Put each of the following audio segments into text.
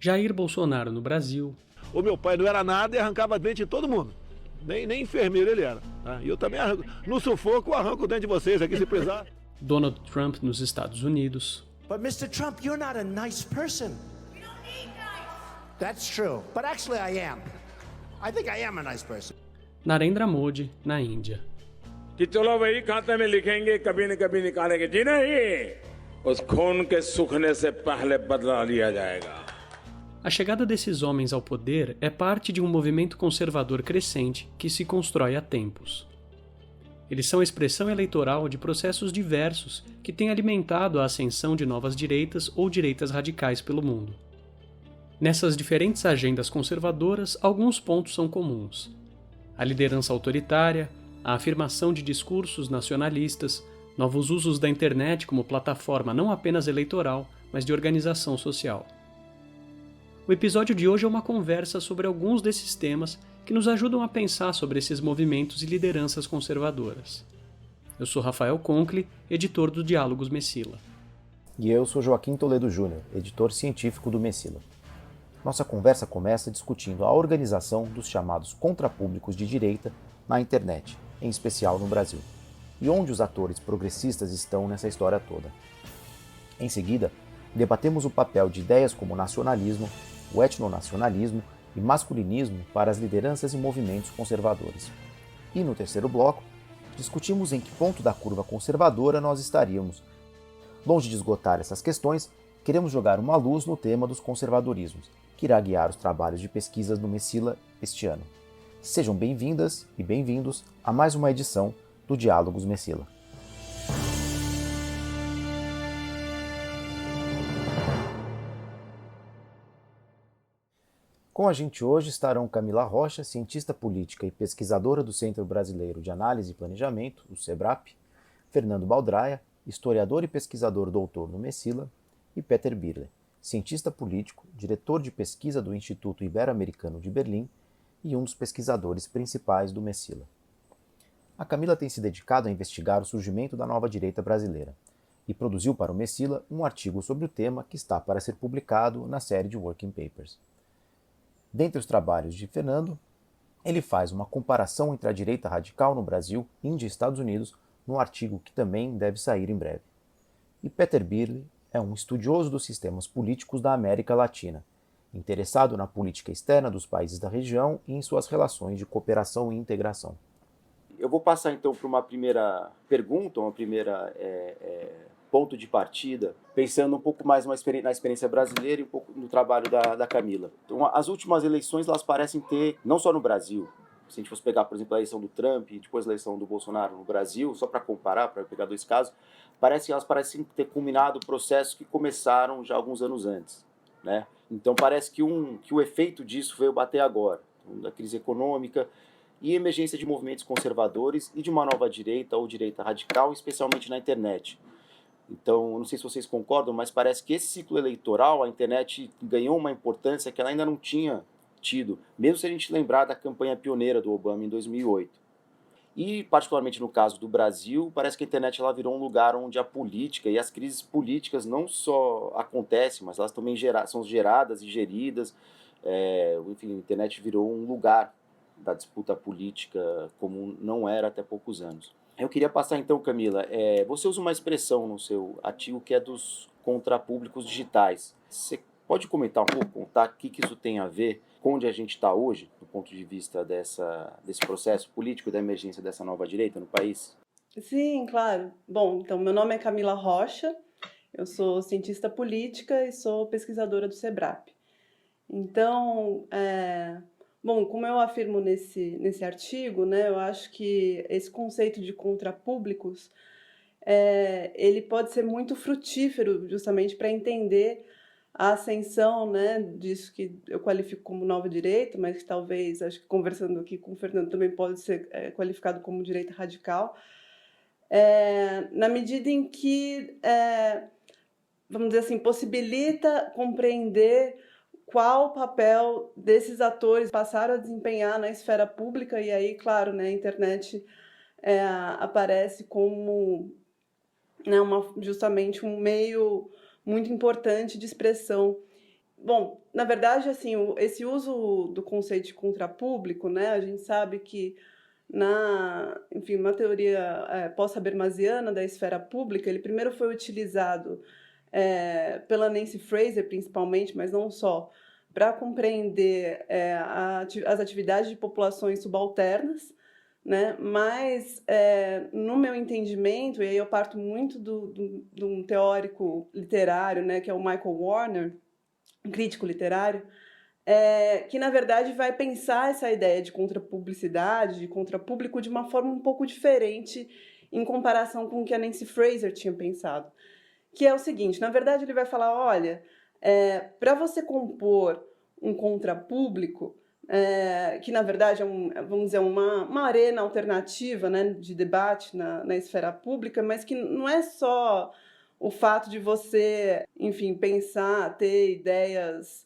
Jair Bolsonaro no Brasil. O meu pai não era nada e arrancava dente de todo mundo. Nem enfermeiro ele era. Tá? E eu também arranco. No sufoco eu arranco o dente de vocês aqui se precisar. Donald Trump nos Estados Unidos. But Mr. Trump, you're not a nice person. We don't need nice. That's true. But actually I am. I think I am a nice person. Narendra Modi na Índia. कि चलो वही खाते में लिखेंगे कभी न कभी निकालेंगे जी नहीं उस खून के सूखने से पहले बदला लिया जाएगा. A chegada desses homens ao poder é parte de um movimento conservador crescente que se constrói há tempos. Eles são expressão eleitoral de processos diversos que têm alimentado a ascensão de novas direitas ou direitas radicais pelo mundo. Nessas diferentes agendas conservadoras, alguns pontos são comuns: a liderança autoritária, a afirmação de discursos nacionalistas, novos usos da internet como plataforma não apenas eleitoral, mas de organização social. O episódio de hoje é uma conversa sobre alguns desses temas que nos ajudam a pensar sobre esses movimentos e lideranças conservadoras. Eu sou Rafael Conkle, editor do Diálogos Messila. E eu sou Joaquim Toledo Júnior, editor científico do Messila. Nossa conversa começa discutindo a organização dos chamados contrapúblicos de direita na internet, em especial no Brasil, e onde os atores progressistas estão nessa história toda. Em seguida, debatemos o papel de ideias como nacionalismo, o etnonacionalismo e masculinismo para as lideranças e movimentos conservadores. E no terceiro bloco, discutimos em que ponto da curva conservadora nós estaríamos. Longe de esgotar essas questões, queremos jogar uma luz no tema dos conservadorismos, que irá guiar os trabalhos de pesquisas do Messila este ano. Sejam bem-vindas e bem-vindos a mais uma edição do Diálogos Messila. Com a gente hoje estarão Camila Rocha, cientista política e pesquisadora do Centro Brasileiro de Análise e Planejamento, o CEBRAP, Fernando Baldraia, historiador e pesquisador doutor no Messila, e Peter Birle, cientista político, diretor de pesquisa do Instituto Ibero-Americano de Berlim e um dos pesquisadores principais do Messila. A Camila tem se dedicado a investigar o surgimento da nova direita brasileira e produziu para o Messila um artigo sobre o tema que está para ser publicado na série de Working Papers. Dentre os trabalhos de Fernando, ele faz uma comparação entre a direita radical no Brasil, Índia e Estados Unidos, num artigo que também deve sair em breve. E Peter Birle é um estudioso dos sistemas políticos da América Latina, interessado na política externa dos países da região e em suas relações de cooperação e integração. Eu vou passar então para uma primeira pergunta, uma primeira ponto de partida, pensando um pouco mais na experiência brasileira e um pouco no trabalho da Camila. Então, as últimas eleições, elas parecem ter, não só no Brasil, se a gente fosse pegar, por exemplo, a eleição do Trump e depois a eleição do Bolsonaro no Brasil, só para comparar, para pegar dois casos, elas parecem ter culminado processos que começaram já alguns anos antes, né? Então parece que o efeito disso veio bater agora, da crise econômica e emergência de movimentos conservadores e de uma nova direita ou direita radical, especialmente na internet. Então, não sei se vocês concordam, mas parece que esse ciclo eleitoral, a internet ganhou uma importância que ela ainda não tinha tido, mesmo se a gente lembrar da campanha pioneira do Obama em 2008. E, particularmente no caso do Brasil, parece que a internet ela virou um lugar onde a política e as crises políticas não só acontecem, mas elas também são geradas e geridas. Enfim, a internet virou um lugar da disputa política como não era até poucos anos. Eu queria passar então, Camila, você usa uma expressão no seu artigo que é dos contrapúblicos digitais. Você pode comentar um pouco, contar o que isso tem a ver com onde a gente está hoje, do ponto de vista desse processo político e da emergência dessa nova direita no país? Sim, claro. Bom, então meu nome é Camila Rocha, eu sou cientista política e sou pesquisadora do CEBRAP. Então, bom, como eu afirmo nesse artigo, né, eu acho que esse conceito de contrapúblicos, ele pode ser muito frutífero justamente para entender a ascensão, né, disso que eu qualifico como nova direita, mas que talvez, acho que conversando aqui com o Fernando, também pode ser qualificado como direita radical, na medida em que, vamos dizer assim, possibilita compreender qual o papel desses atores passaram a desempenhar na esfera pública, e aí, claro, né, a internet aparece como, né, justamente um meio muito importante de expressão Bom, na verdade, assim, esse uso do conceito de contrapúblico, né, a gente sabe que enfim, uma teoria pós-habermasiana da esfera pública, ele primeiro foi utilizado pela Nancy Fraser, principalmente, mas não só, para compreender as atividades de populações subalternas, né? Mas, no meu entendimento, e aí eu parto muito de um teórico literário, né, que é o Michael Warner, um crítico literário, que, na verdade, vai pensar essa ideia de contrapublicidade, de contrapúblico, de uma forma um pouco diferente em comparação com o que a Nancy Fraser tinha pensado. Que é o seguinte, na verdade, ele vai falar, olha, para você compor um contrapúblico, que, na verdade, vamos dizer, uma arena alternativa, né, de debate na esfera pública, mas que não é só o fato de você, enfim, pensar, ter ideias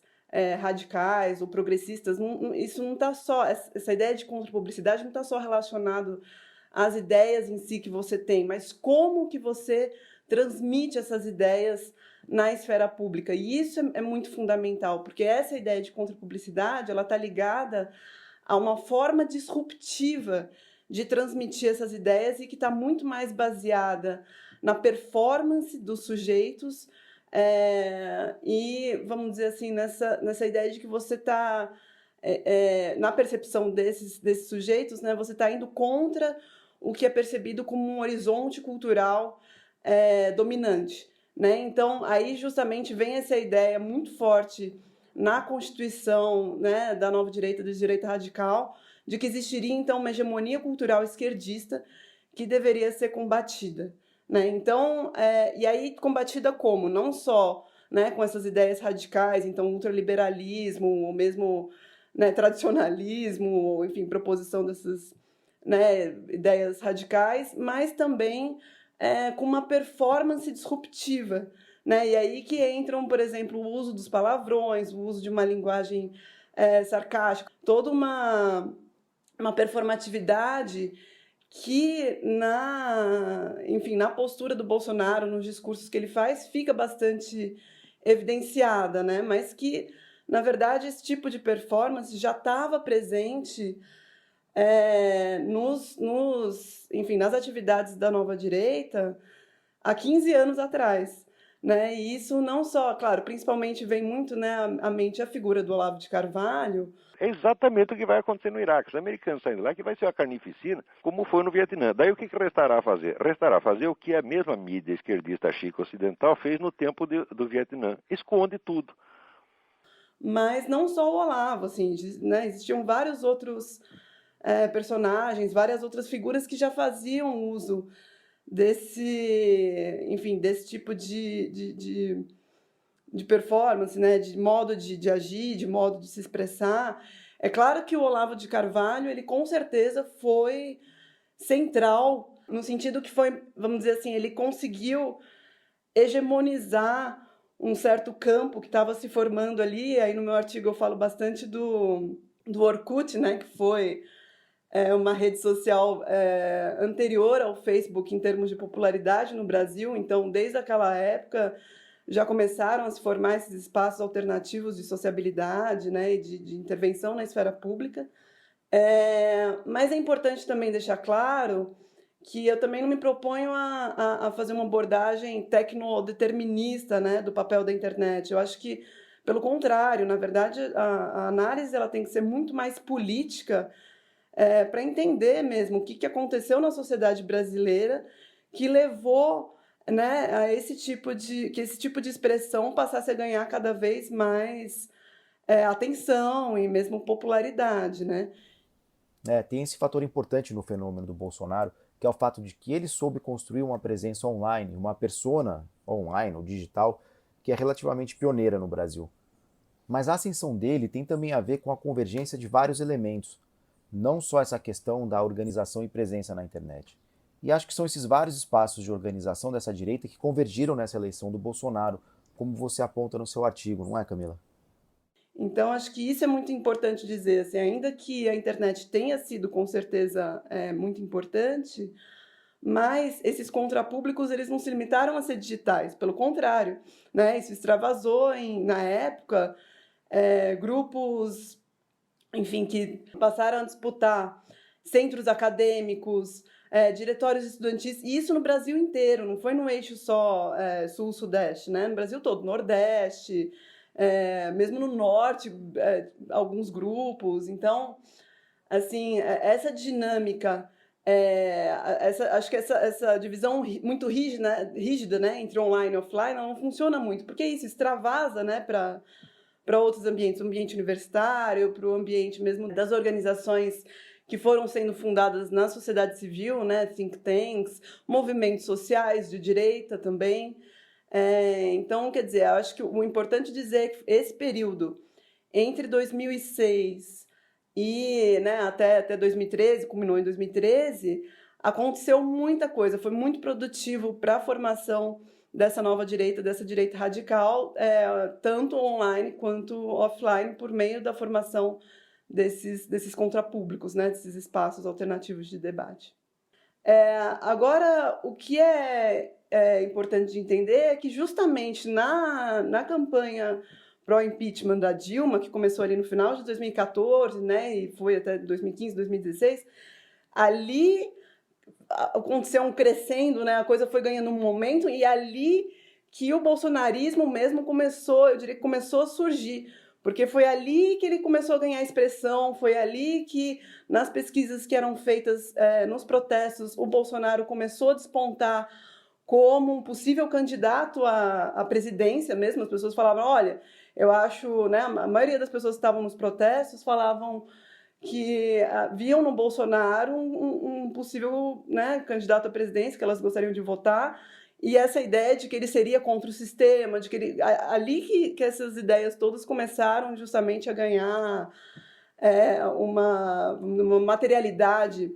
radicais ou progressistas, isso não está só, essa ideia de contrapublicidade não está só relacionado às ideias em si que você tem, mas como que você transmite essas ideias na esfera pública. E isso é muito fundamental, porque essa ideia de contrapublicidade, ela está ligada a uma forma disruptiva de transmitir essas ideias e que está muito mais baseada na performance dos sujeitos e, vamos dizer assim, nessa ideia de que você está, na percepção desses sujeitos, né, você está indo contra o que é percebido como um horizonte cultural dominante. Né? Então, aí justamente vem essa ideia muito forte na Constituição, né, da nova direita, da direita radical, de que existiria, então, uma hegemonia cultural esquerdista que deveria ser combatida. Né? Então, e aí combatida como? Não só, né, com essas ideias radicais, então ultraliberalismo, ou mesmo, né, tradicionalismo, ou, enfim, proposição dessas, né, ideias radicais, mas também com uma performance disruptiva. Né? E aí que entram, por exemplo, o uso dos palavrões, o uso de uma linguagem sarcástica, toda uma performatividade que enfim, na postura do Bolsonaro, nos discursos que ele faz, fica bastante evidenciada, né? Mas que, na verdade, esse tipo de performance já estava presente enfim, nas atividades da nova direita há 15 anos atrás. Né? E isso não só, claro, principalmente vem muito, né, à mente a figura do Olavo de Carvalho. É exatamente o que vai acontecer no Iraque. Os americanos saindo lá, que vai ser uma carnificina, como foi no Vietnã. Daí o que restará a fazer? Restará a fazer o que a mesma mídia esquerdista chica ocidental fez no tempo do Vietnã. Esconde tudo. Mas não só o Olavo, assim, né? Existiam vários outros personagens, várias outras figuras que já faziam uso desse tipo de performance, né, de modo de agir, de modo de se expressar. É claro que o Olavo de Carvalho, ele com certeza foi central, no sentido que foi, vamos dizer assim, ele conseguiu hegemonizar um certo campo que estava se formando ali. Aí no meu artigo eu falo bastante do Orkut, né, que foi uma rede social anterior ao Facebook em termos de popularidade no Brasil. Então, desde aquela época, já começaram a se formar esses espaços alternativos de sociabilidade, né, e de intervenção na esfera pública. Mas é importante também deixar claro que eu também não me proponho a fazer uma abordagem tecnodeterminista, né, do papel da internet. Eu acho que, pelo contrário, na verdade, a análise ela tem que ser muito mais política, para entender mesmo o que aconteceu na sociedade brasileira que levou, né, a esse tipo de expressão passasse a ganhar cada vez mais atenção e mesmo popularidade, né? Tem esse fator importante no fenômeno do Bolsonaro, que é o fato de que ele soube construir uma presença online, uma persona online ou digital, que é relativamente pioneira no Brasil. Mas a ascensão dele tem também a ver com a convergência de vários elementos, não só essa questão da organização e presença na internet. E acho que são esses vários espaços de organização dessa direita que convergiram nessa eleição do Bolsonaro, como você aponta no seu artigo, não é, Camila? Então, acho que isso é muito importante dizer, assim, ainda que a internet tenha sido, com certeza, muito importante, Mas esses contrapúblicos, eles não se limitaram a ser digitais, pelo contrário, né? Isso extravasou na época grupos, enfim, que passaram a disputar centros acadêmicos, diretórios estudantis, e isso no Brasil inteiro, não foi no eixo só sul-sudeste, né? No Brasil todo, nordeste, mesmo no norte, alguns grupos. Então, assim, essa dinâmica, acho que essa divisão muito rígida, né, entre online e offline, ela não funciona muito, porque isso extravasa, né, para outros ambientes, o ambiente universitário, para o ambiente mesmo das organizações que foram sendo fundadas na sociedade civil, né, think tanks, movimentos sociais de direita também. Então, quer dizer, eu acho que o importante dizer é que esse período entre 2006 e né, até 2013, culminou em 2013, aconteceu muita coisa, foi muito produtivo para a formação dessa nova direita, dessa direita radical, tanto online quanto offline, por meio da formação desses contrapúblicos, né, desses espaços alternativos de debate. Agora, o que é importante de entender é que justamente na campanha pró-impeachment da Dilma, que começou ali no final de 2014, né, e foi até 2015, 2016, ali aconteceu um crescendo, né, a coisa foi ganhando um momento, e ali que o bolsonarismo mesmo começou, eu diria que começou a surgir, porque foi ali que ele começou a ganhar expressão, foi ali que, nas pesquisas que eram feitas nos protestos, o Bolsonaro começou a despontar como um possível candidato à presidência mesmo. As pessoas falavam, olha, eu acho, né, a maioria das pessoas que estavam nos protestos falavam que viam no Bolsonaro um possível, né, candidato à presidência, que elas gostariam de votar, e essa ideia de que ele seria contra o sistema, de que ele, ali que essas ideias todas começaram justamente a ganhar uma materialidade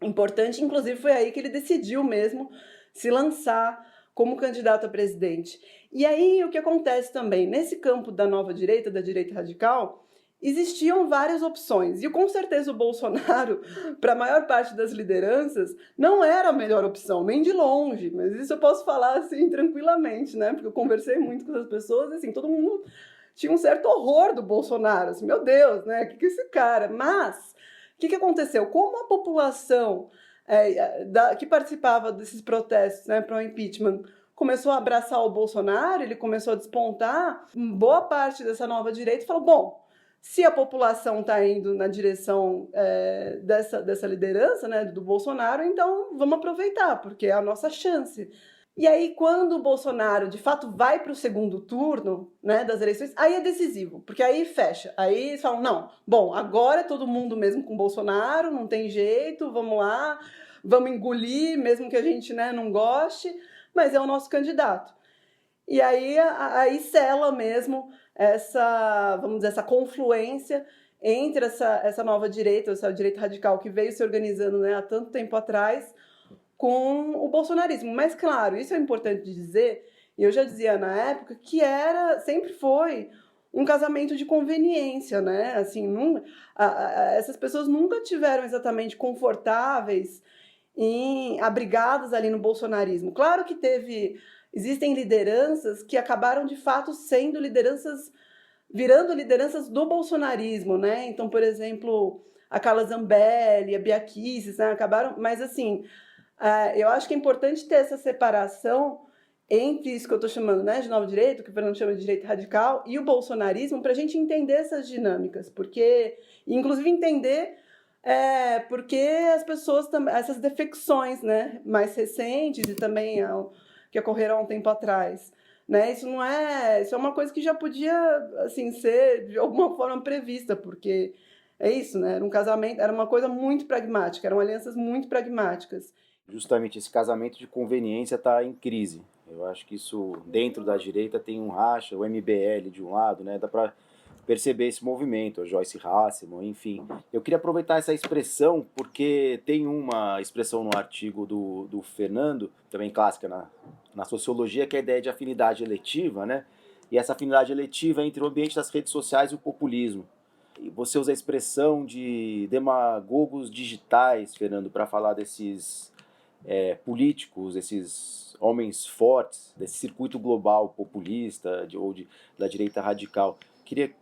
importante. Inclusive foi aí que ele decidiu mesmo se lançar como candidato a presidente. E aí o que acontece também, nesse campo da nova direita, da direita radical, existiam várias opções, e com certeza o Bolsonaro, para a maior parte das lideranças, não era a melhor opção, nem de longe, mas isso eu posso falar assim tranquilamente, né? Porque eu conversei muito com as pessoas, assim, todo mundo tinha um certo horror do Bolsonaro, assim, meu Deus, né? O que é esse cara? Mas, o que aconteceu? Como a população que participava desses protestos, né, para o impeachment, começou a abraçar o Bolsonaro, ele começou a despontar, boa parte dessa nova direita falou, bom, se a população está indo na direção dessa liderança, né, do Bolsonaro, então vamos aproveitar, porque é a nossa chance. E aí, quando o Bolsonaro, de fato, vai para o segundo turno, né, das eleições, aí é decisivo, porque aí fecha. Aí eles falam, não, bom, agora é todo mundo mesmo com o Bolsonaro, não tem jeito, vamos lá, vamos engolir, mesmo que a gente, né, não goste, mas é o nosso candidato. E aí sela mesmo vamos dizer, essa confluência entre essa nova direita, essa direita radical que veio se organizando, né, há tanto tempo atrás, com o bolsonarismo. Mas, claro, isso é importante dizer, e eu já dizia na época, que sempre foi um casamento de conveniência, né? Assim, essas pessoas nunca tiveram exatamente confortáveis abrigadas ali no bolsonarismo. Claro que existem lideranças que acabaram, de fato, virando lideranças do bolsonarismo, né? Então, por exemplo, a Carla Zambelli, a Bia Kicis, né, acabaram... Mas, assim, eu acho que é importante ter essa separação entre isso que eu estou chamando, né, de nova direita, que o Fernando chama de direita radical, e o bolsonarismo, para a gente entender essas dinâmicas, porque, inclusive, entender porque as pessoas, essas defecções, né, mais recentes e também que ocorreram há um tempo atrás, né, isso é uma coisa que já podia, assim, ser de alguma forma prevista, porque é isso, né, era um casamento, era uma coisa muito pragmática, eram alianças muito pragmáticas. Justamente esse casamento de conveniência está em crise. Eu acho que isso, dentro da direita, tem um racha, o MBL de um lado, né? Dá para perceber esse movimento, a Joyce Hasselman, enfim. Eu queria aproveitar essa expressão, porque tem uma expressão no artigo do Fernando, também clássica na sociologia, que é a ideia de afinidade eletiva, né? E essa afinidade eletiva é entre o ambiente das redes sociais e o populismo. E você usa a expressão de demagogos digitais, Fernando, para falar desses políticos, esses homens fortes, desse circuito global populista da direita radical. Queria que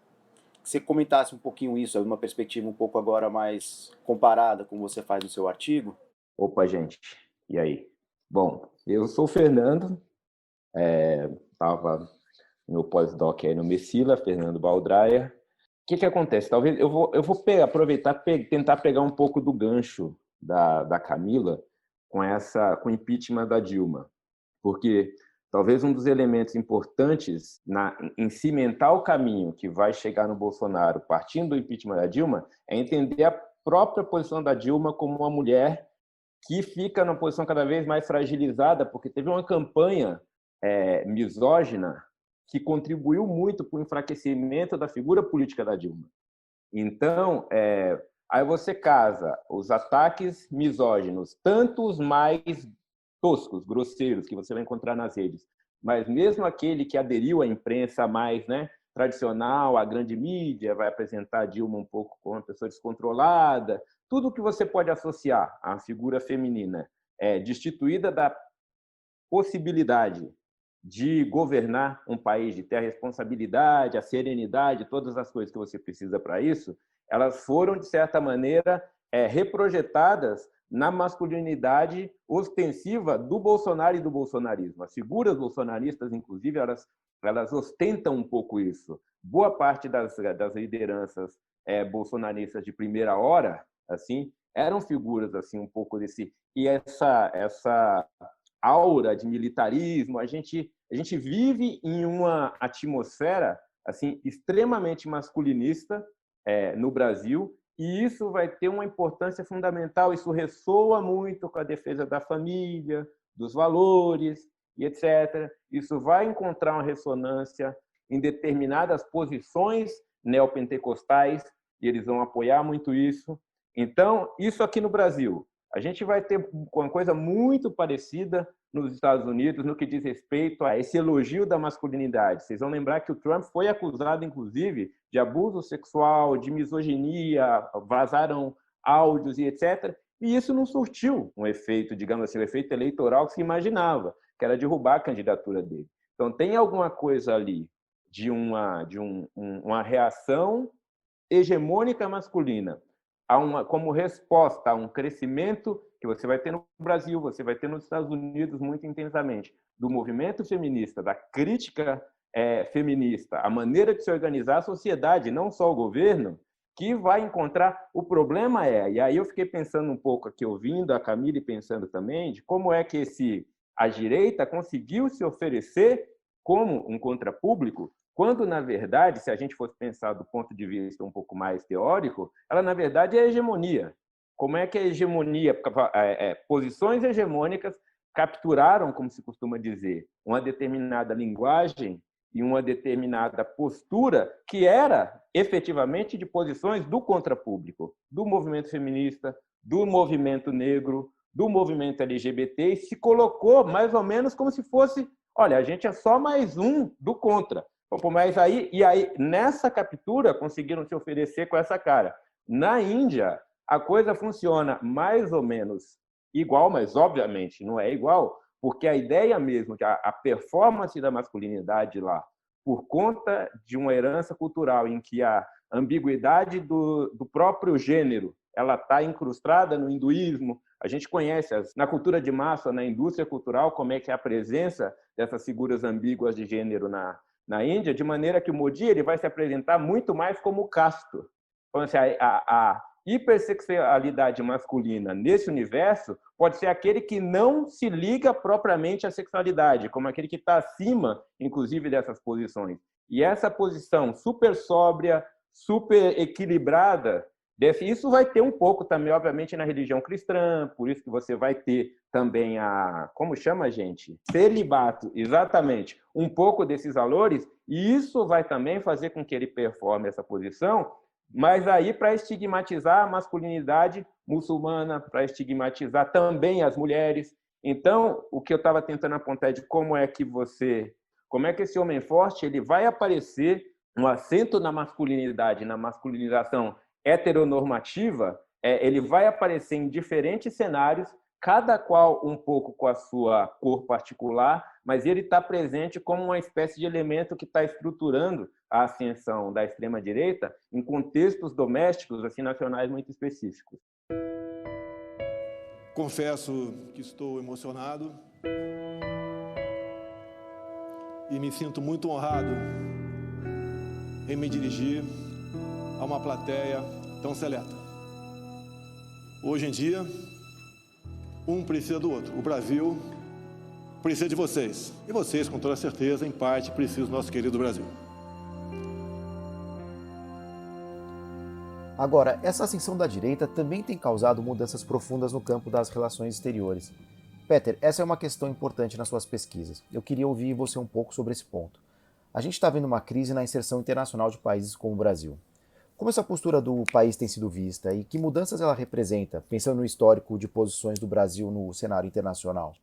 você comentasse um pouquinho isso, uma perspectiva um pouco agora mais comparada com o que você faz no seu artigo. Opa, gente, e aí? Bom, eu sou o Fernando, estava no meu pós-doc aí no Messila, Fernando Baldraia. O que acontece? Talvez eu vou aproveitar, tentar pegar um pouco do gancho da Camila com o impeachment da Dilma, porque talvez um dos elementos importantes em cimentar o caminho que vai chegar no Bolsonaro partindo do impeachment da Dilma é entender a própria posição da Dilma como uma mulher que fica numa posição cada vez mais fragilizada, porque teve uma campanha misógina que contribuiu muito para o enfraquecimento da figura política da Dilma. Então, aí você casa os ataques misóginos, tanto os mais toscos, grosseiros, que você vai encontrar nas redes, mas mesmo aquele que aderiu à imprensa mais tradicional, à grande mídia, vai apresentar a Dilma um pouco como uma pessoa descontrolada, tudo que você pode associar à figura feminina destituída da possibilidade de governar um país, de ter a responsabilidade, a serenidade, todas as coisas que você precisa para isso, elas foram, de certa maneira, reprojetadas na masculinidade ostensiva do Bolsonaro e do bolsonarismo. As figuras bolsonaristas, inclusive, elas ostentam um pouco isso. Boa parte das lideranças bolsonaristas de primeira hora, assim, eram figuras assim um pouco desse... E essa aura de militarismo, a gente vive em uma atmosfera assim extremamente masculinista no Brasil, e isso vai ter uma importância fundamental. Isso ressoa muito com a defesa da família, dos valores e etc. Isso vai encontrar uma ressonância em determinadas posições neopentecostais, e eles vão apoiar muito isso. Então, isso aqui no Brasil, a gente vai ter uma coisa muito parecida nos Estados Unidos no que diz respeito a esse elogio da masculinidade. Vocês vão lembrar que o Trump foi acusado, inclusive, de abuso sexual, de misoginia, vazaram áudios e etc. E isso não surtiu um efeito, digamos assim, um efeito eleitoral que se imaginava, que era derrubar a candidatura dele. Então, tem alguma coisa ali de uma reação hegemônica masculina como resposta a um crescimento que você vai ter no Brasil, você vai ter nos Estados Unidos muito intensamente, do movimento feminista, da crítica feminista, a maneira de se organizar a sociedade, não só o governo, que vai encontrar. O problema e aí eu fiquei pensando um pouco aqui, ouvindo a Camila e pensando também, de como é que a direita conseguiu se oferecer como um contrapúblico, quando, na verdade, se a gente fosse pensar do ponto de vista um pouco mais teórico, ela, na verdade, é a hegemonia. Como é que a hegemonia, posições hegemônicas capturaram, como se costuma dizer, uma determinada linguagem e uma determinada postura que era, efetivamente, de posições do contrapúblico, do movimento feminista, do movimento negro, do movimento LGBT, e se colocou mais ou menos como se fosse, olha, a gente é só mais um do contra. Mas aí nessa captura conseguiram se oferecer com essa cara. Na Índia, a coisa funciona mais ou menos igual, mas obviamente não é igual, porque a ideia mesmo, que a performance da masculinidade lá, por conta de uma herança cultural em que a ambiguidade do próprio gênero ela está incrustada no hinduísmo. A gente conhece na cultura de massa, na indústria cultural, como é que é a presença dessas figuras ambíguas de gênero na Índia, de maneira que o Modi ele vai se apresentar muito mais como casto. Então, assim, a hipersexualidade masculina nesse universo pode ser aquele que não se liga propriamente à sexualidade, como aquele que está acima, inclusive, dessas posições. E essa posição super sóbria, super equilibrada, isso vai ter um pouco também, obviamente, na religião cristã, por isso que você vai ter também como chama, gente? Celibato, exatamente. Um pouco desses valores, e isso vai também fazer com que ele performe essa posição, mas aí para estigmatizar a masculinidade muçulmana, para estigmatizar também as mulheres. Então, o que eu estava tentando apontar é de como é que esse homem forte ele vai aparecer um acento na masculinidade, na masculinização heteronormativa, ele vai aparecer em diferentes cenários, cada qual um pouco com a sua cor particular, mas ele está presente como uma espécie de elemento que está estruturando a ascensão da extrema-direita em contextos domésticos, assim, nacionais muito específicos. Confesso que estou emocionado e me sinto muito honrado em me dirigir a uma plateia tão seleta. Hoje em dia, um precisa do outro. O Brasil precisa de vocês. E vocês, com toda certeza, em parte, precisam do nosso querido Brasil. Agora, essa ascensão da direita também tem causado mudanças profundas no campo das relações exteriores. Peter, essa é uma questão importante nas suas pesquisas. Eu queria ouvir você um pouco sobre esse ponto. A gente está vendo uma crise na inserção internacional de países como o Brasil. Como essa postura do país tem sido vista e que mudanças ela representa, pensando no histórico de posições do Brasil no cenário internacional?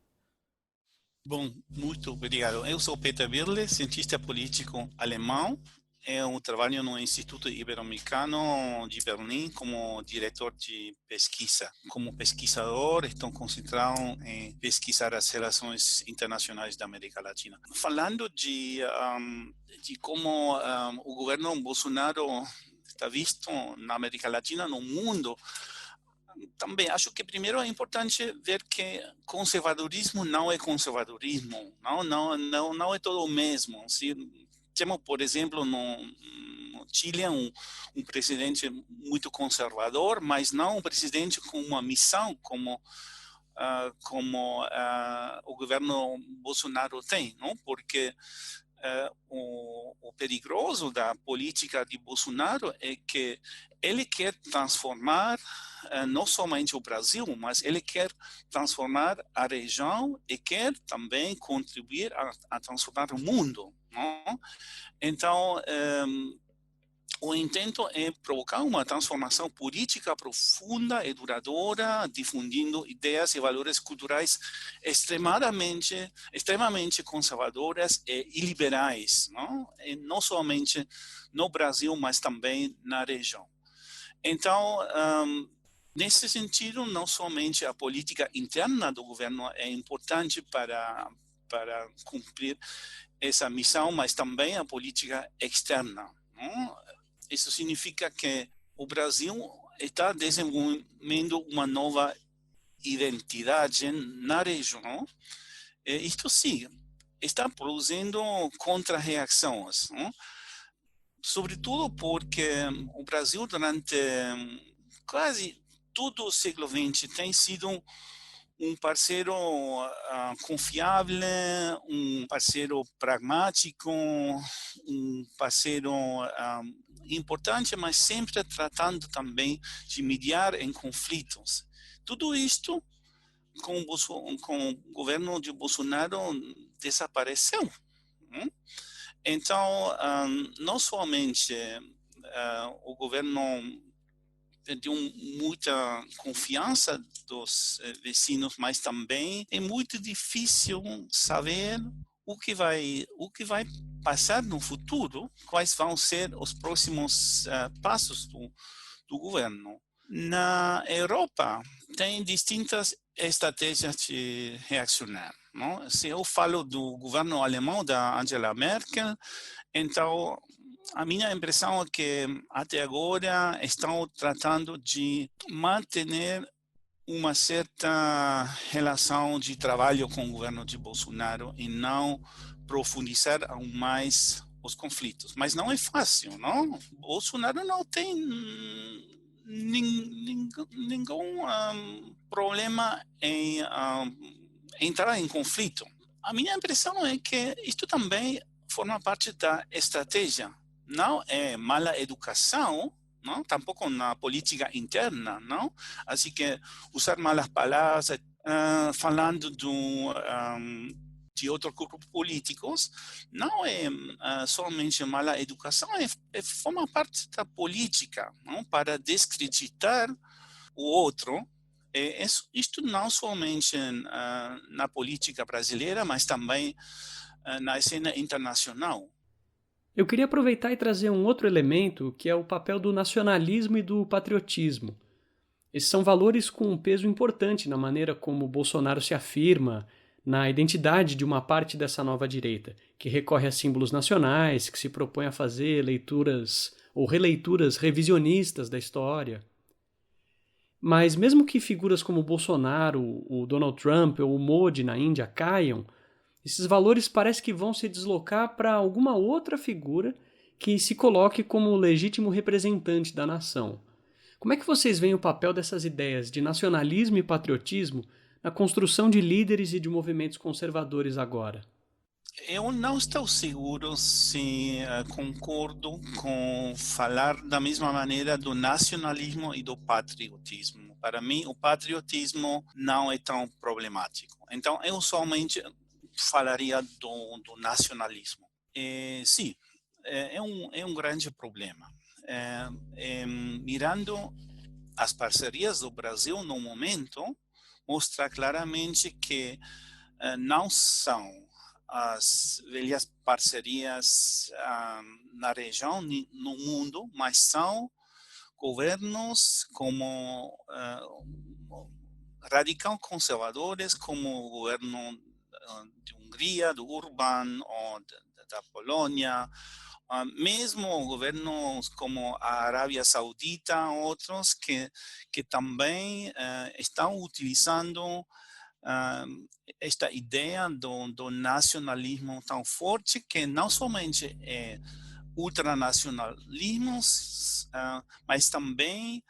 Bom, muito obrigado. Eu sou Peter Birle, cientista político alemão. Eu trabalho no Instituto Ibero-Americano de Berlim como diretor de pesquisa. Como pesquisador, estou concentrado em pesquisar as relações internacionais da América Latina. Falando de como o governo Bolsonaro está visto na América Latina, no mundo, também acho que primeiro é importante ver que conservadorismo não é conservadorismo, não é todo o mesmo. Temos, por exemplo, no Chile um presidente muito conservador, mas não um presidente com uma missão como o governo Bolsonaro tem, não? Porque o perigoso da política de Bolsonaro é que ele quer transformar não somente o Brasil, mas ele quer transformar a região e quer também contribuir a transformar o mundo, não? Então, o intento é provocar uma transformação política profunda e duradoura, difundindo ideias e valores culturais extremamente conservadoras e iliberais, não? E não somente no Brasil, mas também na região. Então, nesse sentido, não somente a política interna do governo é importante para cumprir essa missão, mas também a política externa, não? Isso significa que o Brasil está desenvolvendo uma nova identidade na região. Isto sim, está produzindo contra-reações, não? Sobretudo porque o Brasil, durante quase todo o século XX, tem sido um parceiro confiável, um parceiro pragmático, um parceiro importante, mas sempre tratando também de mediar em conflitos. Tudo isto com o governo de Bolsonaro desapareceu. Então, não somente o governo perdeu muita confiança dos vizinhos, mas também é muito difícil saber o que vai passar no futuro, quais vão ser os próximos passos do governo. Na Europa, tem distintas estratégias de reaccionar, não? Se eu falo do governo alemão, da Angela Merkel, então a minha impressão é que até agora estão tratando de manter uma certa relação de trabalho com o governo de Bolsonaro e não profundizar ainda mais os conflitos. Mas não é fácil, não? Bolsonaro não tem nenhum problema em entrar em conflito. A minha impressão é que isto também forma parte da estratégia. Não é mala educação, não? Tampouco na política interna, não? Assim que usar malas palavras, falando de outros grupos políticos, não é somente mala educação, forma parte da política, não? Para descreditar o outro. Isto não somente na política brasileira, mas também na cena internacional. Eu queria aproveitar e trazer um outro elemento, que é o papel do nacionalismo e do patriotismo. Esses são valores com um peso importante na maneira como Bolsonaro se afirma, na identidade de uma parte dessa nova direita, que recorre a símbolos nacionais, que se propõe a fazer leituras ou releituras revisionistas da história. Mas mesmo que figuras como Bolsonaro, o Donald Trump ou o Modi na Índia caiam, esses valores parece que vão se deslocar para alguma outra figura que se coloque como legítimo representante da nação. Como é que vocês veem o papel dessas ideias de nacionalismo e patriotismo na construção de líderes e de movimentos conservadores agora? Eu não estou seguro se concordo com falar da mesma maneira do nacionalismo e do patriotismo. Para mim, o patriotismo não é tão problemático. Então, eu somente falaria do nacionalismo. Sim, é um grande problema. Mirando as parcerias do Brasil no momento, mostra claramente que não são as velhas parcerias na região, no mundo, mas são governos como radical conservadores, como o governo de Hungria, do Orbán, ou da Polônia, mesmo governos como a Arábia Saudita, outros que também estão utilizando esta ideia do nacionalismo tão forte, que não somente é ultranacionalismo, mas também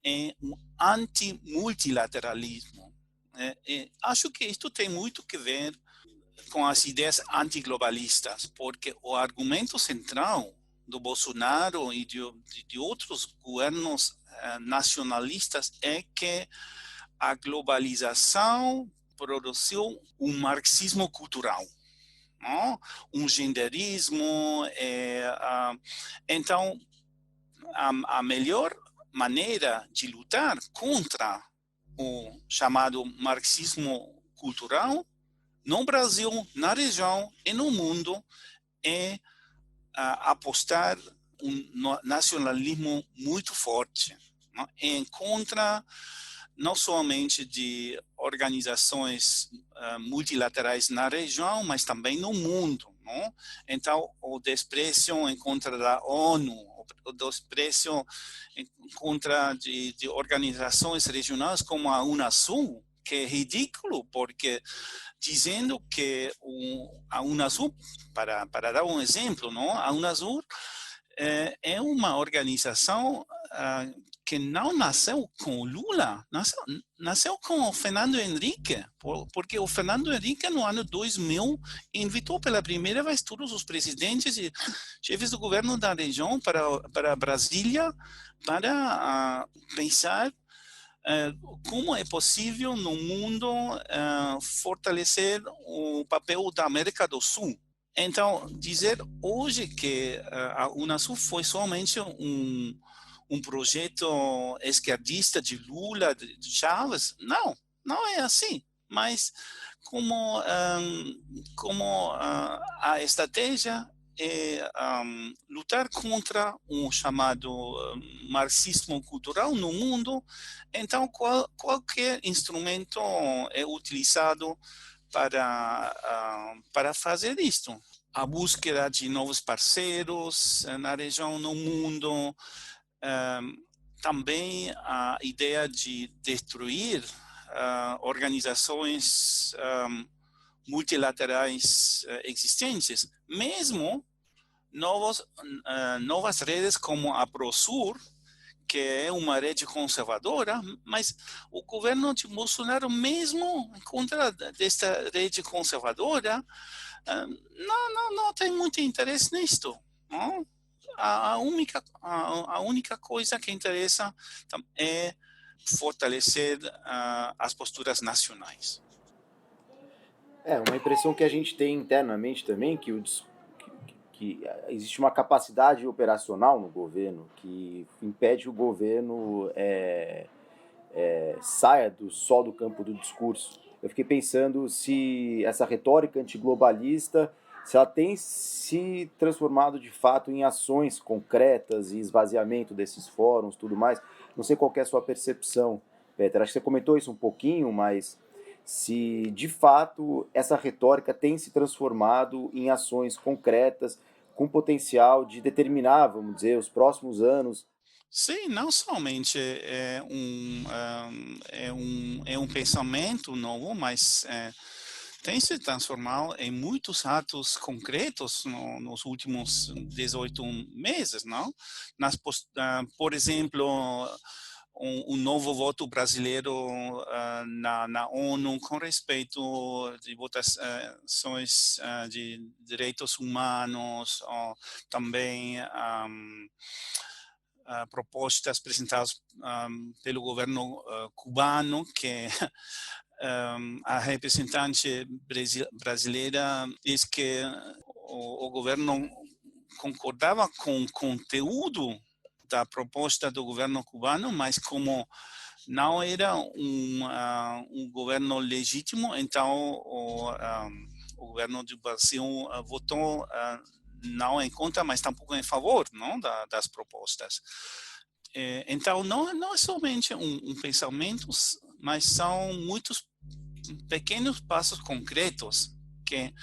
é um anti-multilateralismo. Acho que isto tem muito que ver com as ideias antiglobalistas, porque o argumento central do Bolsonaro e de outros governos nacionalistas é que a globalização produziu um marxismo cultural, não? Um genderismo. Então, a melhor maneira de lutar contra o chamado marxismo cultural no Brasil, na região e no mundo é apostar um nacionalismo muito forte, não? Em contra não somente de organizações multilaterais na região, mas também no mundo. Não? Então, o desprezo em contra da ONU, o desprezo em contra de organizações regionais como a Unasul, que é ridículo, porque dizendo que a Unasul, para dar um exemplo, não? A Unasul é uma organização que não nasceu com Lula, nasceu com o Fernando Henrique, porque o Fernando Henrique, no ano 2000, invitou pela primeira vez todos os presidentes e chefes do governo da região para Brasília para pensar como é possível no mundo fortalecer o papel da América do Sul. Então, dizer hoje que a Unasul foi somente um projeto esquerdista de Lula, de Chaves, não é assim. Mas como a estratégia é lutar contra um chamado marxismo cultural no mundo, então qualquer instrumento é utilizado para fazer isto. A búsqueda de novos parceiros na região, no mundo, também a ideia de destruir organizações multilaterais existentes, mesmo novas redes como a ProSur, que é uma rede conservadora, mas o governo de Bolsonaro, mesmo contra desta rede conservadora, não tem muito interesse nisto. Não? A única coisa que interessa é fortalecer as posturas nacionais. Uma impressão que a gente tem internamente também, que existe uma capacidade operacional no governo que impede que o governo saia só do campo do discurso. Eu fiquei pensando se essa retórica antiglobalista, se ela tem se transformado de fato em ações concretas e esvaziamento desses fóruns, tudo mais. Não sei qual que é a sua percepção Peter? Acho que você comentou isso um pouquinho, mas se de fato essa retórica tem se transformado em ações concretas com potencial de determinar, vamos dizer, os próximos anos. Sim, não somente é um pensamento novo, mas tem se transformado em muitos atos concretos nos últimos 18 meses, não? Por exemplo, novo voto brasileiro na ONU com respeito de votações de direitos humanos, ou também propostas apresentadas pelo governo cubano, que a representante brasileira diz que o governo concordava com o conteúdo da proposta do governo cubano, mas como não era um governo legítimo, então o governo do Brasil votou não em contra, mas tampouco em favor, não, das propostas. Então, não é somente um pensamento, mas são muitos pequenos passos concretos que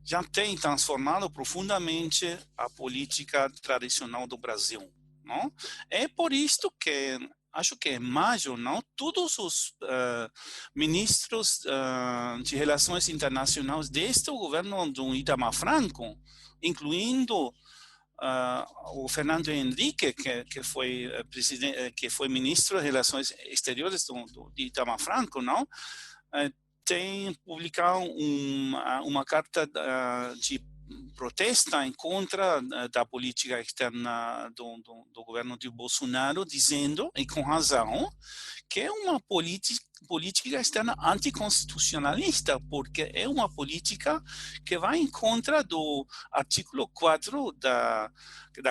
já têm transformado profundamente a política tradicional do Brasil. Não? É por isto que acho que em maio, não, todos os ministros de relações internacionais desde o governo do Itamar Franco, incluindo o Fernando Henrique, que foi presidente, que foi ministro de Relações Exteriores do Itamar Franco, não, tem publicado uma carta de protesta em contra da política externa do governo de Bolsonaro, dizendo, e com razão, que é uma política externa anticonstitucionalista, porque é uma política que vai em contra do artigo 4 da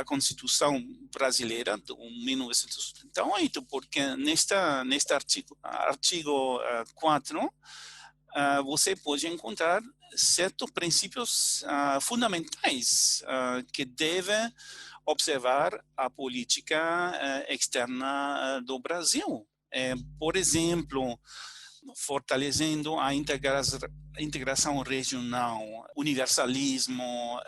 Constituição brasileira, de 1978, porque neste artigo 4, você pode encontrar certos princípios fundamentais que devem observar a política externa do Brasil. Por exemplo, fortalecendo a integração regional, universalismo,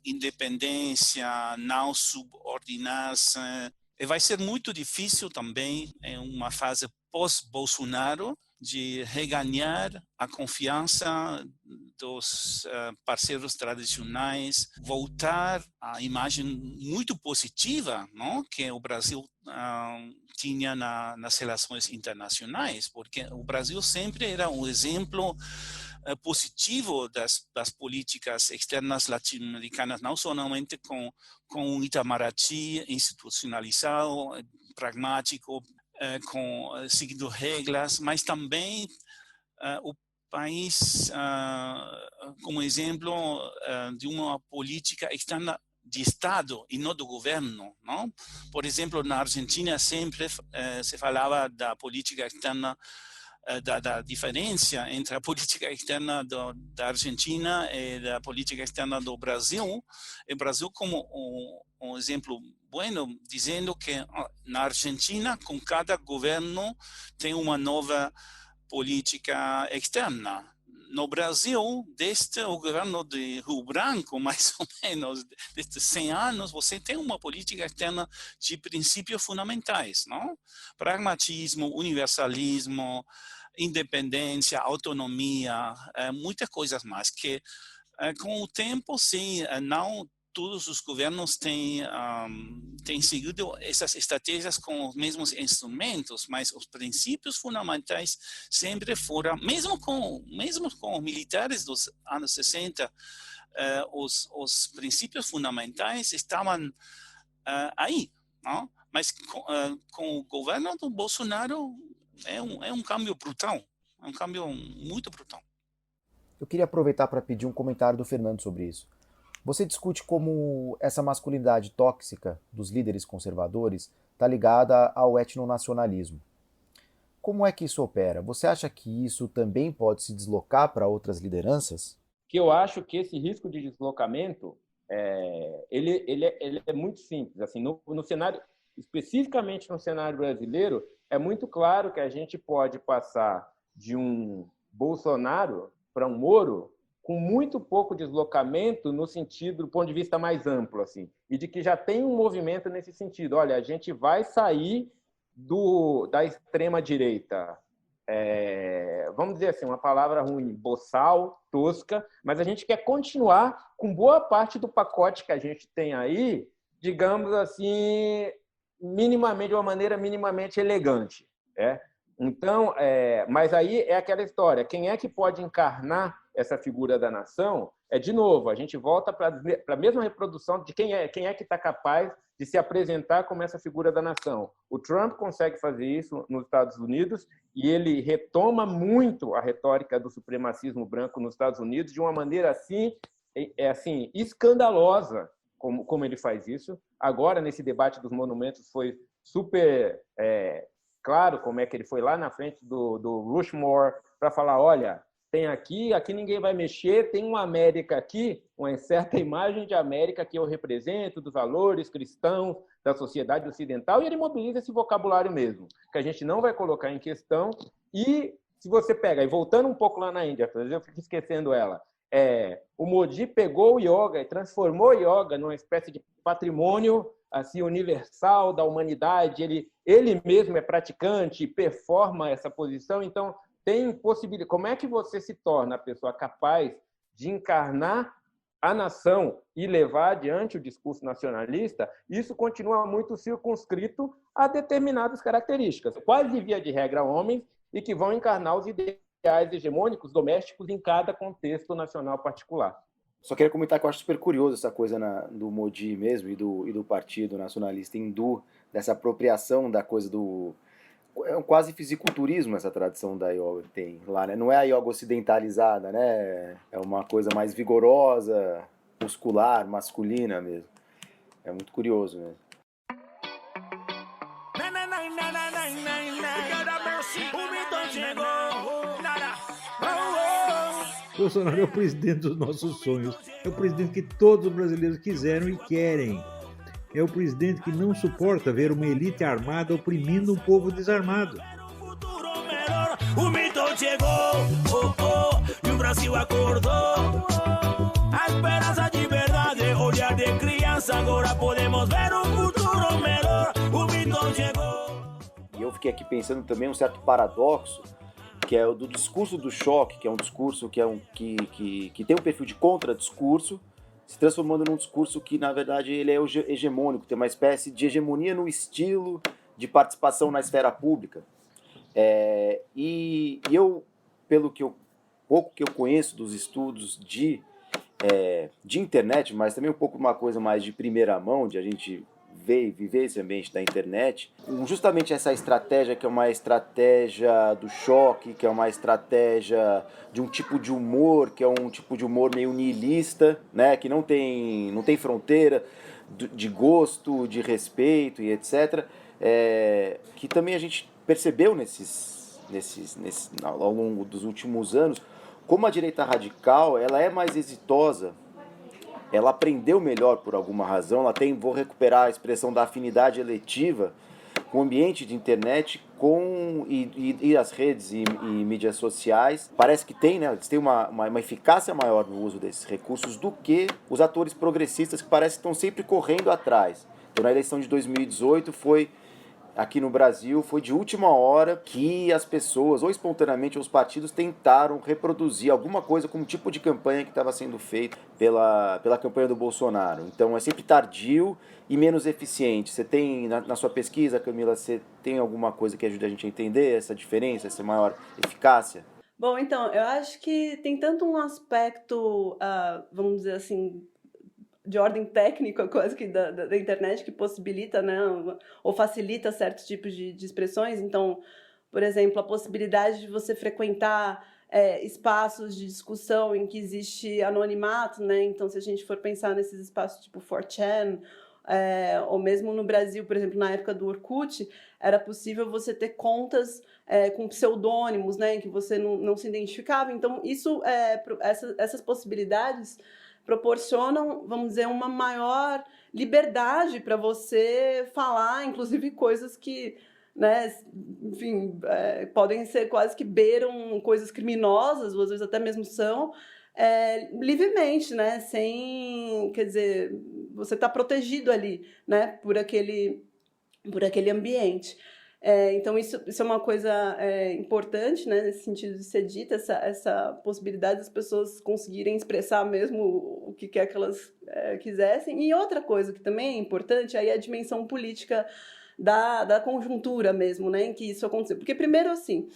independência, não subordinar-se. E vai ser muito difícil também, em uma fase pós-Bolsonaro, de reganhar a confiança dos parceiros tradicionais, voltar à imagem muito positiva, não, que o Brasil tinha nas relações internacionais, porque o Brasil sempre era um exemplo positivo das políticas externas latino-americanas, não somente com um Itamaraty institucionalizado, pragmático, seguindo regras, mas também o país como exemplo de uma política externa de Estado e não do governo, não? Por exemplo, na Argentina sempre se falava da política externa, da diferença entre a política externa da Argentina e da política externa do Brasil. O Brasil como um exemplo bueno, dizendo que na Argentina, com cada governo, tem uma nova política externa. No Brasil, desde o governo de Rio Branco, mais ou menos, desde 100 anos, você tem uma política externa de princípios fundamentais, não? Pragmatismo, universalismo, independência, autonomia, muitas coisas mais que, com o tempo, sim, não todos os governos têm seguido essas estratégias com os mesmos instrumentos, mas os princípios fundamentais sempre foram, mesmo com os militares dos anos 60, os princípios fundamentais estavam aí, não? Mas com o governo do Bolsonaro é um câmbio brutal, é um câmbio muito brutal. Eu queria aproveitar para pedir um comentário do Fernando sobre isso. Você discute como essa masculinidade tóxica dos líderes conservadores está ligada ao etnonacionalismo. Como é que isso opera? Você acha que isso também pode se deslocar para outras lideranças? Que eu acho que esse risco de deslocamento ele é muito simples. Assim, no cenário, especificamente no cenário brasileiro, é muito claro que a gente pode passar de um Bolsonaro para um Moro com muito pouco deslocamento no sentido, do ponto de vista mais amplo, assim, e de que já tem um movimento nesse sentido. Olha, a gente vai sair da extrema-direita, vamos dizer assim, uma palavra ruim, boçal, tosca, mas a gente quer continuar com boa parte do pacote que a gente tem aí, digamos assim, minimamente, de uma maneira minimamente elegante. Então, mas aí é aquela história, quem é que pode encarnar essa figura da nação? De novo, a gente volta para a mesma reprodução de quem é que está capaz de se apresentar como essa figura da nação. O Trump consegue fazer isso nos Estados Unidos e ele retoma muito a retórica do supremacismo branco nos Estados Unidos de uma maneira assim escandalosa, como ele faz isso. Agora, nesse debate dos monumentos, foi super claro como é que ele foi lá na frente do Rushmore para falar, olha, tem aqui ninguém vai mexer, tem uma América aqui, uma certa imagem de América que eu represento, dos valores cristãos, da sociedade ocidental, e ele mobiliza esse vocabulário mesmo, que a gente não vai colocar em questão. E se você pega, e voltando um pouco lá na Índia, eu fico esquecendo ela, o Modi pegou o yoga e transformou o yoga numa espécie de patrimônio assim, universal da humanidade, ele mesmo é praticante e performa essa posição, então tem possibilidade. Como é que você se torna a pessoa capaz de encarnar a nação e levar adiante o discurso nacionalista? Isso continua muito circunscrito a determinadas características, quase via de regra homens, e que vão encarnar os ideais hegemônicos domésticos em cada contexto nacional particular. Só queria comentar que eu acho super curioso essa coisa do Modi mesmo e do Partido Nacionalista Hindu, dessa apropriação da coisa do... É um quase fisiculturismo essa tradição da yoga que tem lá, né? Não é a yoga ocidentalizada, né? É uma coisa mais vigorosa, muscular, masculina mesmo. É muito curioso mesmo. Bolsonaro é o presidente dos nossos sonhos. É o presidente que todos os brasileiros quiseram e querem. É o presidente que não suporta ver uma elite armada oprimindo um povo desarmado. O mito chegou, e o Brasil acordou. A esperança de verdade, olhar de criança, agora podemos ver um futuro melhor. O mito chegou. E eu fiquei aqui pensando também um certo paradoxo, que é o do discurso do choque, que é um discurso que tem um perfil de contradiscurso, se transformando num discurso que, na verdade, ele é hegemônico, tem uma espécie de hegemonia no estilo de participação na esfera pública. E eu, pelo que pouco que eu conheço dos estudos de internet, mas também um pouco uma coisa mais de primeira mão, de a gente viver esse ambiente da internet, justamente essa estratégia que é uma estratégia do choque, que é uma estratégia de um tipo de humor, que é um tipo de humor meio nihilista, né, que não tem fronteira de gosto, de respeito e etc., que também a gente percebeu ao longo dos últimos anos, como a direita radical ela é mais exitosa. Ela aprendeu melhor por alguma razão, vou recuperar a expressão da afinidade eletiva com o ambiente de internet e as redes e mídias sociais. Parece que eles têm uma eficácia maior no uso desses recursos do que os atores progressistas que parecem que estão sempre correndo atrás. Então, na eleição de 2018 aqui no Brasil, foi de última hora que as pessoas, ou espontaneamente, ou os partidos, tentaram reproduzir alguma coisa como tipo de campanha que estava sendo feita pela campanha do Bolsonaro. Então, é sempre tardio e menos eficiente. Você tem, na sua pesquisa, Camila, você tem alguma coisa que ajude a gente a entender essa diferença, essa maior eficácia? Bom, então, eu acho que tem tanto um aspecto, vamos dizer assim, de ordem técnica quase que da internet, que possibilita, né, ou facilita certos tipos de expressões. Então, por exemplo, a possibilidade de você frequentar espaços de discussão em que existe anonimato, né? Então, se a gente for pensar nesses espaços tipo 4chan, ou mesmo no Brasil, por exemplo, na época do Orkut, era possível você ter contas com pseudônimos, né, em que você não se identificava. Então, essas possibilidades proporcionam, vamos dizer, uma maior liberdade para você falar, inclusive coisas que né, enfim, podem ser quase que beiram coisas criminosas, ou às vezes até mesmo são, livremente, né, sem, quer dizer, você está protegido ali, né, por aquele ambiente. Então, isso é uma coisa importante, né, nesse sentido de ser dita, essa possibilidade das pessoas conseguirem expressar mesmo o que quer que elas quisessem. E outra coisa que também é importante aí é a dimensão política da conjuntura mesmo, né, em que isso aconteceu. Porque, primeiro, assim,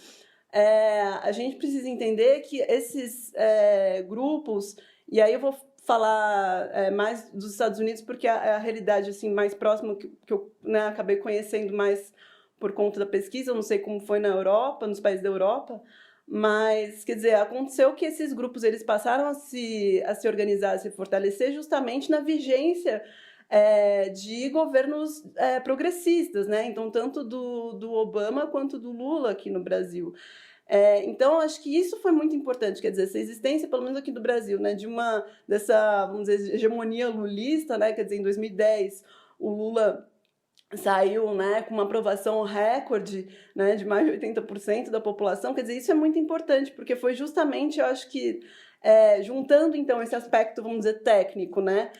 a gente precisa entender que esses grupos, e aí eu vou falar mais dos Estados Unidos, porque é a realidade assim, mais próxima que eu, né, acabei conhecendo mais por conta da pesquisa. Eu não sei como foi na Europa, nos países da Europa, mas, quer dizer, aconteceu que esses grupos eles passaram a se organizar, a se fortalecer justamente na vigência de governos progressistas, né? Então, tanto do Obama quanto do Lula aqui no Brasil. Então, acho que isso foi muito importante, quer dizer, essa existência, pelo menos aqui do Brasil, né, dessa, vamos dizer, hegemonia lulista, né? Quer dizer, em 2010, o Lula saiu, né, com uma aprovação recorde, né, de mais de 80% da população. Quer dizer, isso é muito importante, porque foi justamente, eu acho que, juntando, então, esse aspecto, vamos dizer, técnico, né,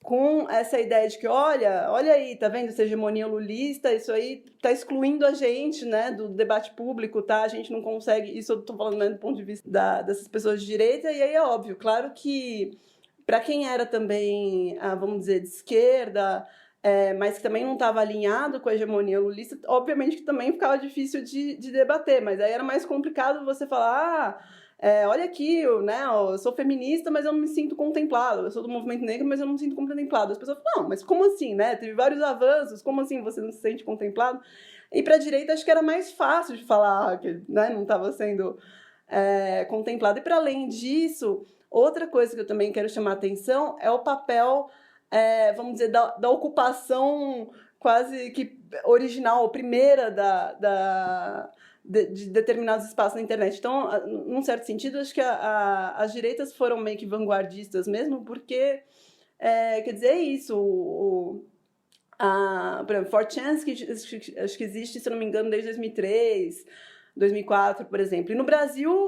com essa ideia de que, olha aí, tá vendo essa hegemonia lulista, isso aí tá excluindo a gente, né, do debate público, tá? A gente não consegue, isso eu tô falando, né, do ponto de vista dessas pessoas de direita, e aí é óbvio, claro que para quem era também, vamos dizer, de esquerda, mas que também não estava alinhado com a hegemonia lulista, obviamente que também ficava difícil de debater, mas aí era mais complicado você falar, olha aqui, né, eu sou feminista, mas eu não me sinto contemplado, eu sou do movimento negro, mas eu não me sinto contemplado. As pessoas falam, não, mas como assim, né? Teve vários avanços, como assim você não se sente contemplado? E para a direita acho que era mais fácil de falar que, né, não estava sendo contemplado. E para além disso, outra coisa que eu também quero chamar a atenção é o papel, vamos dizer, da ocupação quase que original, primeira de determinados espaços na internet. Então, num certo sentido, acho que as direitas foram meio que vanguardistas mesmo, porque, quer dizer, é isso, por exemplo, 4chan, que acho que existe, se eu não me engano, desde 2003, 2004, por exemplo. E no Brasil,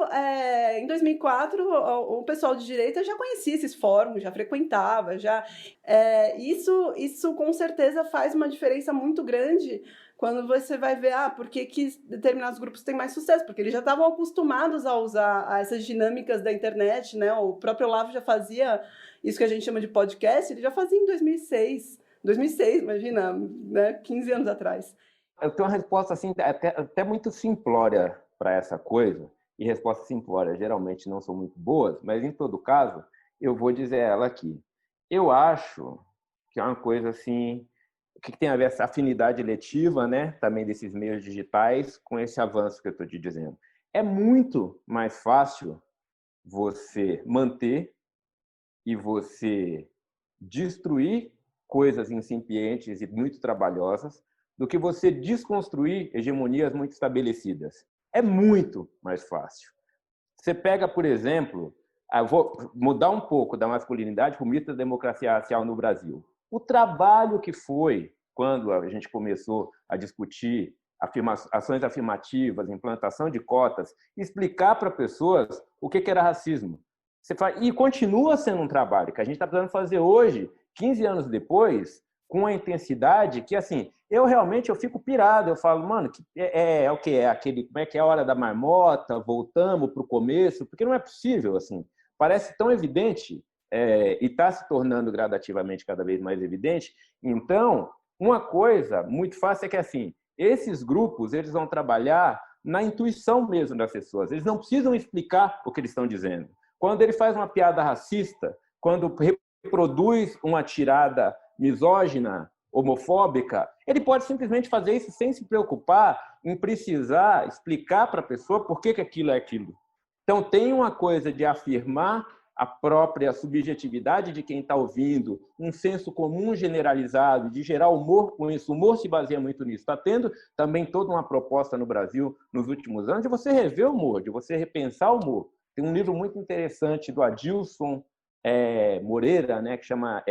em 2004, o pessoal de direita já conhecia esses fóruns, já frequentava, isso com certeza faz uma diferença muito grande quando você vai ver, por que determinados grupos têm mais sucesso, porque eles já estavam acostumados a usar essas dinâmicas da internet, né? O próprio Olavo já fazia isso que a gente chama de podcast, ele já fazia em 2006, imagina, né? 15 anos atrás. Eu tenho uma resposta assim, até muito simplória para essa coisa, e respostas simplórias geralmente não são muito boas, mas em todo caso, eu vou dizer ela aqui. Eu acho que é uma coisa assim, que tem a ver essa afinidade letiva, né, também desses meios digitais, com esse avanço que eu estou te dizendo. É muito mais fácil você manter e você destruir coisas incipientes e muito trabalhosas do que você desconstruir hegemonias muito estabelecidas. É muito mais fácil. Você pega, por exemplo, vou mudar um pouco da masculinidade para o mito da democracia racial no Brasil. O trabalho que foi quando a gente começou a discutir ações afirmativas, implantação de cotas, explicar para pessoas o que era racismo. E continua sendo um trabalho que a gente está precisando fazer hoje, 15 anos depois, com uma intensidade que, assim, eu fico pirado. Eu falo, mano, o que é aquele, como é que é a hora da marmota, voltamos para o começo, porque não é possível, assim. Parece tão evidente e está se tornando gradativamente cada vez mais evidente. Então, uma coisa muito fácil é que, assim, esses grupos eles vão trabalhar na intuição mesmo das pessoas. Eles não precisam explicar o que eles estão dizendo. Quando ele faz uma piada racista, quando reproduz uma tirada misógina, homofóbica, ele pode simplesmente fazer isso sem se preocupar em precisar explicar para a pessoa por que aquilo é aquilo. Então, tem uma coisa de afirmar a própria subjetividade de quem está ouvindo, um senso comum generalizado, de gerar humor com isso. O humor se baseia muito nisso. Está tendo também toda uma proposta no Brasil, nos últimos anos, de você rever o humor, de você repensar o humor. Tem um livro muito interessante do Adilson Moreira, né, que chama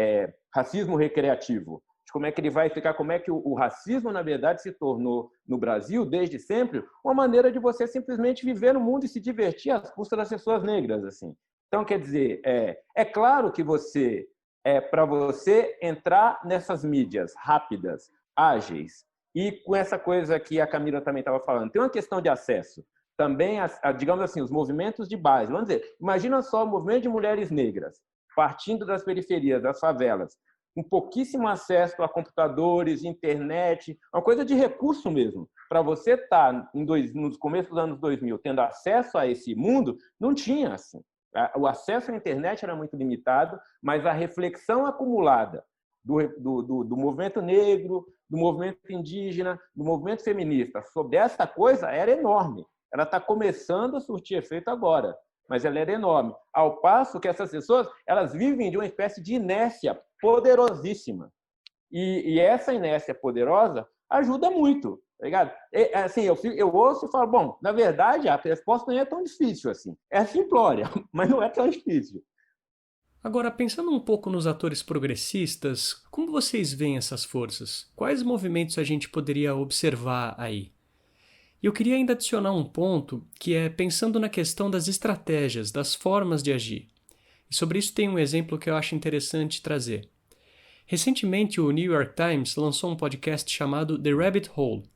Racismo Recreativo. como é que ele vai explicar como é que o racismo, na verdade, se tornou, no Brasil, desde sempre, uma maneira de você simplesmente viver no mundo e se divertir às custas das pessoas negras. Assim. Então, quer dizer, é claro que para você entrar nessas mídias rápidas, ágeis, e com essa coisa que a Camila também estava falando, tem uma questão de acesso. Também, digamos assim, os movimentos de base. Vamos dizer, imagina só o movimento de mulheres negras, partindo das periferias, das favelas, com pouquíssimo acesso a computadores, internet, uma coisa de recurso mesmo. Para você estar nos começos dos anos 2000 tendo acesso a esse mundo, não tinha assim. O acesso à internet era muito limitado, mas a reflexão acumulada do movimento negro, do movimento indígena, do movimento feminista sobre essa coisa era enorme. Ela está começando a surtir efeito agora, mas ela era enorme. Ao passo que essas pessoas elas vivem de uma espécie de inércia poderosíssima. E essa inércia poderosa ajuda muito. Tá ligado? Assim, eu ouço e falo, bom, na verdade, a resposta não é tão difícil assim. É simplória, mas não é tão difícil. Agora, pensando um pouco nos atores progressistas, como vocês veem essas forças? Quais movimentos a gente poderia observar aí? E eu queria ainda adicionar um ponto, que é pensando na questão das estratégias, das formas de agir. E sobre isso tem um exemplo que eu acho interessante trazer. Recentemente, o New York Times lançou um podcast chamado The Rabbit Hole.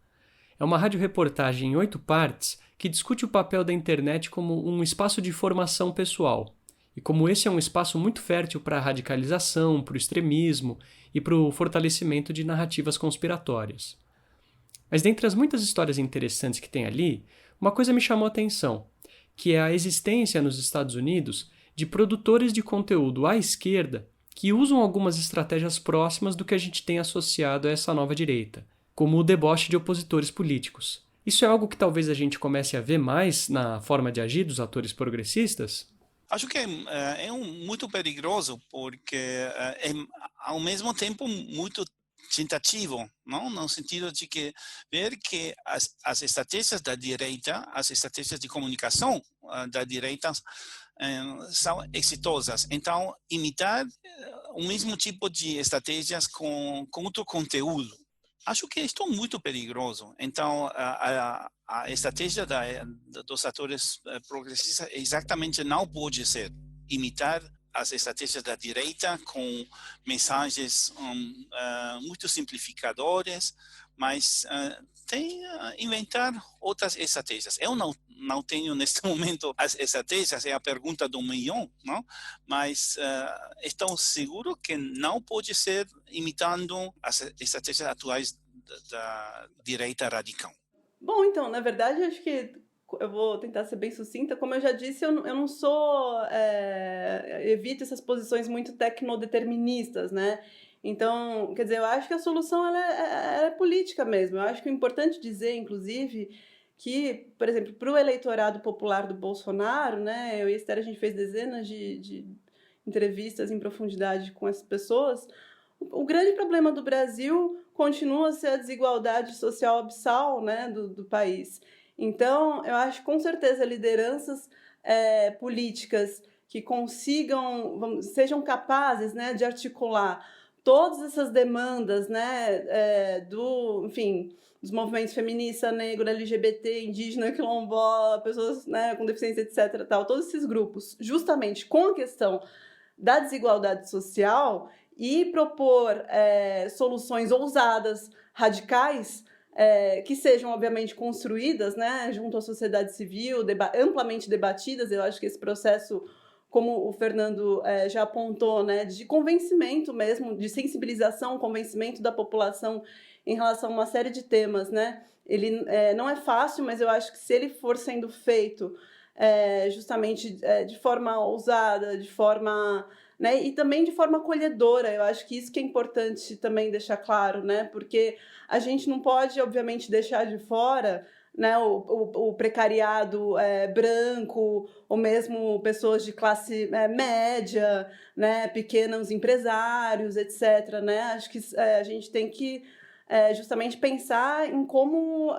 É uma radioreportagem em 8 partes que discute o papel da internet como um espaço de formação pessoal. E como esse é um espaço muito fértil para a radicalização, para o extremismo e para o fortalecimento de narrativas conspiratórias. Mas dentre as muitas histórias interessantes que tem ali, uma coisa me chamou a atenção, que é a existência nos Estados Unidos de produtores de conteúdo à esquerda que usam algumas estratégias próximas do que a gente tem associado a essa nova direita, como o deboche de opositores políticos. Isso é algo que talvez a gente comece a ver mais na forma de agir dos atores progressistas? Acho que é muito perigoso, porque é, ao mesmo tempo, muito tentativo, não? No sentido de que ver que as estratégias da direita, as estratégias de comunicação da direita são exitosas. Então, imitar o mesmo tipo de estratégias com outro conteúdo. Acho que isto é muito perigoso. Então, a estratégia dos atores progressistas exatamente não pode ser imitar as estratégias da direita com mensagens muito simplificadoras, mas tem inventar outras estratégias. Eu não tenho neste momento as estratégias, é a pergunta do milhão, não? Mas estou seguro que não pode ser imitando as estratégias atuais da direita radical. Bom, então, na verdade, acho que eu vou tentar ser bem sucinta. Como eu já disse, eu não sou... evito essas posições muito tecnodeterministas, né? Então, quer dizer, eu acho que a solução ela é política mesmo. Eu acho que é importante dizer, inclusive, que, por exemplo, para o eleitorado popular do Bolsonaro, né? Eu e a Esther, a gente fez dezenas de entrevistas em profundidade com essas pessoas. O grande problema do Brasil continua a ser a desigualdade social abissal, né, do país. Então, eu acho que, com certeza, lideranças políticas que consigam, sejam capazes, né, de articular todas essas demandas, né, dos movimentos feminista, negro, LGBT, indígena, quilombola, pessoas, né, com deficiência, etc., tal, todos esses grupos, justamente com a questão da desigualdade social e propor soluções ousadas, radicais, que sejam, obviamente, construídas, né, junto à sociedade civil, amplamente debatidas. Eu acho que esse processo, como o Fernando já apontou, né, de convencimento mesmo, de sensibilização, convencimento da população em relação a uma série de temas, né, ele não é fácil, mas eu acho que se ele for sendo feito justamente de forma ousada, de forma... né, e também de forma acolhedora. Eu acho que isso que é importante também deixar claro, né, porque a gente não pode, obviamente, deixar de fora, né, o precariado branco, ou mesmo pessoas de classe média, né, pequenos empresários, etc. Né? Acho que a gente tem que justamente pensar em como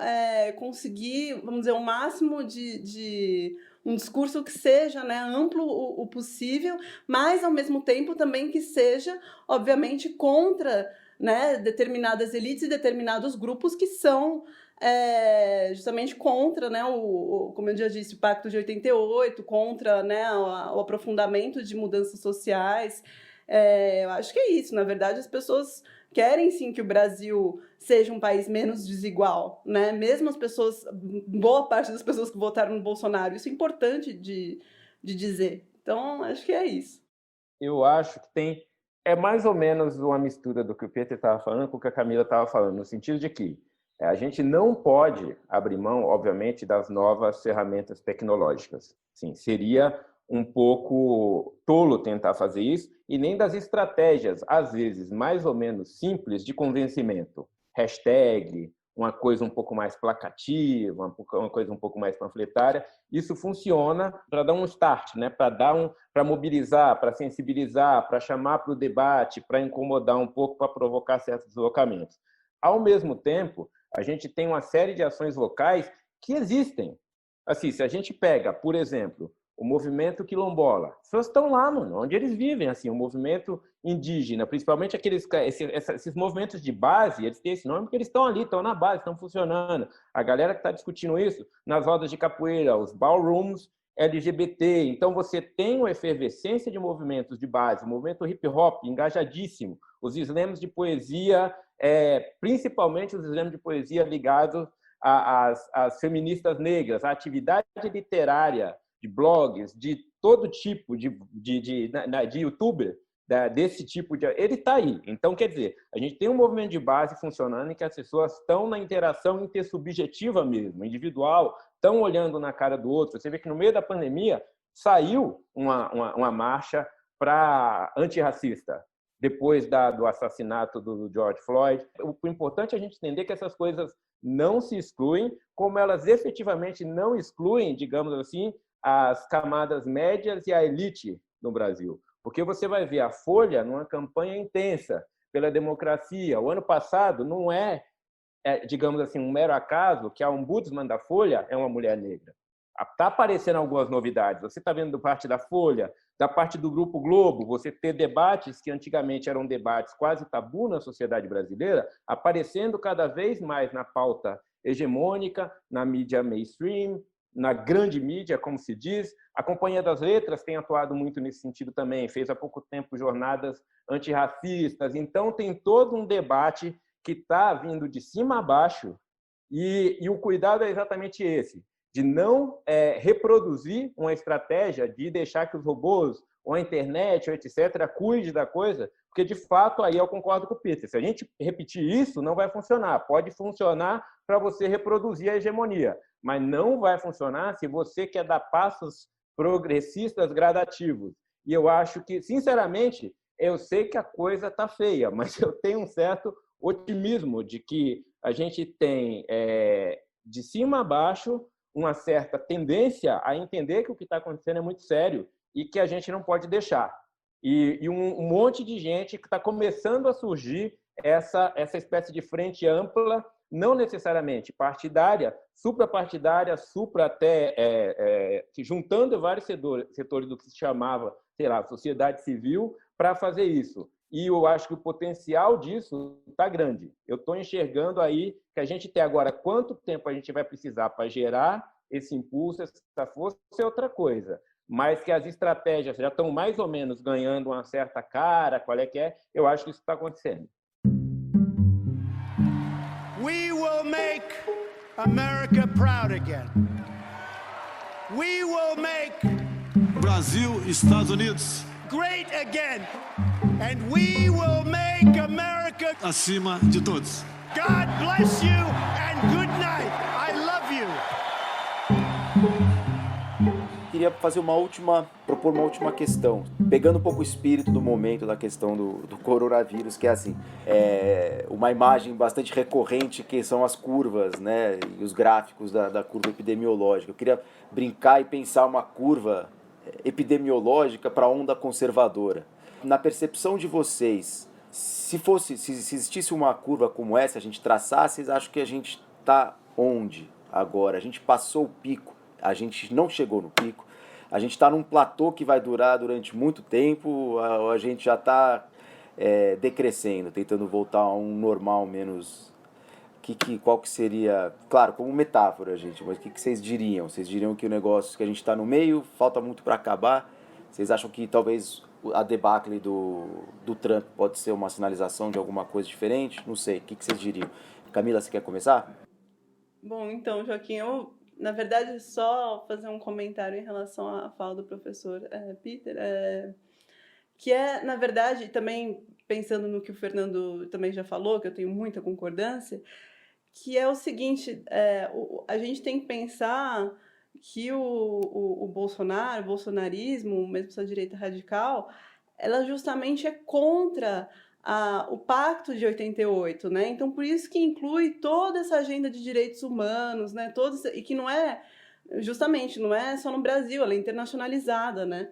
conseguir, vamos dizer, o máximo de um discurso que seja, né, amplo o possível, mas, ao mesmo tempo, também que seja, obviamente, contra, né, determinadas elites e determinados grupos que são justamente contra, né, como eu já disse, o Pacto de 88, contra, né, o aprofundamento de mudanças sociais. Eu acho que é isso. Na verdade, as pessoas querem sim que o Brasil seja um país menos desigual, né? Mesmo as pessoas, boa parte das pessoas que votaram no Bolsonaro, isso é importante de dizer. Então, acho que é isso. Eu acho que é mais ou menos uma mistura do que o Peter estava falando com o que a Camila estava falando, no sentido de que a gente não pode abrir mão, obviamente, das novas ferramentas tecnológicas. Sim, seria um pouco tolo tentar fazer isso, e nem das estratégias, às vezes, mais ou menos simples de convencimento. Hashtag, uma coisa um pouco mais placativa, uma coisa um pouco mais panfletária. Isso funciona para dar um start, né? Para mobilizar, para sensibilizar, para chamar para o debate, para incomodar um pouco, para provocar certos deslocamentos. Ao mesmo tempo, a gente tem uma série de ações locais que existem. Assim, se a gente pega, por exemplo, o movimento quilombola, as pessoas estão lá, mano, onde eles vivem, assim, o movimento indígena, principalmente esses movimentos de base, eles têm esse nome porque eles estão ali, estão na base, estão funcionando. A galera que está discutindo isso nas rodas de capoeira, os ballrooms LGBT. Então, você tem uma efervescência de movimentos de base, o movimento hip-hop engajadíssimo, os slams de poesia, principalmente os slams de poesia ligados às feministas negras, à atividade literária, de blogs, de todo tipo de youtuber, desse tipo de... Ele está aí. Então, quer dizer, a gente tem um movimento de base funcionando em que as pessoas estão na interação intersubjetiva mesmo, individual, estão olhando na cara do outro. Você vê que no meio da pandemia saiu uma marcha antirracista, depois do assassinato do George Floyd. O importante é a gente entender que essas coisas não se excluem, como elas efetivamente não excluem, digamos assim, as camadas médias e a elite no Brasil. Porque você vai ver a Folha numa campanha intensa pela democracia. O ano passado não digamos assim, um mero acaso que a ombudsman da Folha é uma mulher negra. Está aparecendo algumas novidades. Você está vendo da parte da Folha, da parte do Grupo Globo, você ter debates que antigamente eram debates quase tabu na sociedade brasileira, aparecendo cada vez mais na pauta hegemônica, na mídia mainstream, na grande mídia, como se diz. A Companhia das Letras tem atuado muito nesse sentido também, fez há pouco tempo jornadas antirracistas. Então, tem todo um debate que está vindo de cima a baixo, e o cuidado é exatamente esse, de não reproduzir uma estratégia de deixar que os robôs, ou a internet, ou etc., cuide da coisa, porque, de fato, aí eu concordo com o Peter. Se a gente repetir isso, não vai funcionar. Pode funcionar para você reproduzir a hegemonia, mas não vai funcionar se você quer dar passos progressistas gradativos. E eu acho que, sinceramente, eu sei que a coisa está feia, mas eu tenho um certo otimismo de que a gente tem, de cima a baixo, uma certa tendência a entender que o que está acontecendo é muito sério e que a gente não pode deixar. E um monte de gente que está começando a surgir essa espécie de frente ampla, não necessariamente partidária, suprapartidária, até juntando vários setores do que se chamava, sei lá, sociedade civil, para fazer isso. E eu acho que o potencial disso está grande. Eu estou enxergando aí que a gente tem agora quanto tempo a gente vai precisar para gerar esse impulso, essa força, é outra coisa. Mas que as estratégias já estão mais ou menos ganhando uma certa cara, qual é que é, eu acho que isso está acontecendo. We will make America proud again. We will make Brasil, Estados Unidos great again. And we will make America acima de todos. God bless you and good night. I love you. Queria propor uma última questão, pegando um pouco o espírito do momento da questão do coronavírus, que é assim, uma imagem bastante recorrente que são as curvas, né, e os gráficos da curva epidemiológica. Eu queria brincar e pensar uma curva epidemiológica para a onda conservadora. Na percepção de vocês, se existisse uma curva como essa, a gente traçasse, vocês acham que a gente está onde agora? A gente passou o pico, a gente não chegou no pico, a gente está num platô que vai durar durante muito tempo, a gente já está decrescendo, tentando voltar a um normal menos... Qual que seria... Claro, como metáfora, gente, mas o que vocês diriam? Vocês diriam que o negócio que a gente está no meio, falta muito para acabar? Vocês acham que talvez a debacle do Trump pode ser uma sinalização de alguma coisa diferente? Não sei, o que vocês diriam? Camila, você quer começar? Bom, então, Joaquim, eu, na verdade, só fazer um comentário em relação à fala do professor Peter, que na verdade, também pensando no que o Fernando também já falou, que eu tenho muita concordância, que é o seguinte, a gente tem que pensar que o Bolsonaro, o bolsonarismo, mesmo essa direita radical, ela justamente é contra o Pacto de 88, né? Então, por isso que inclui toda essa agenda de direitos humanos, né? E que não é só no Brasil, ela é internacionalizada, né?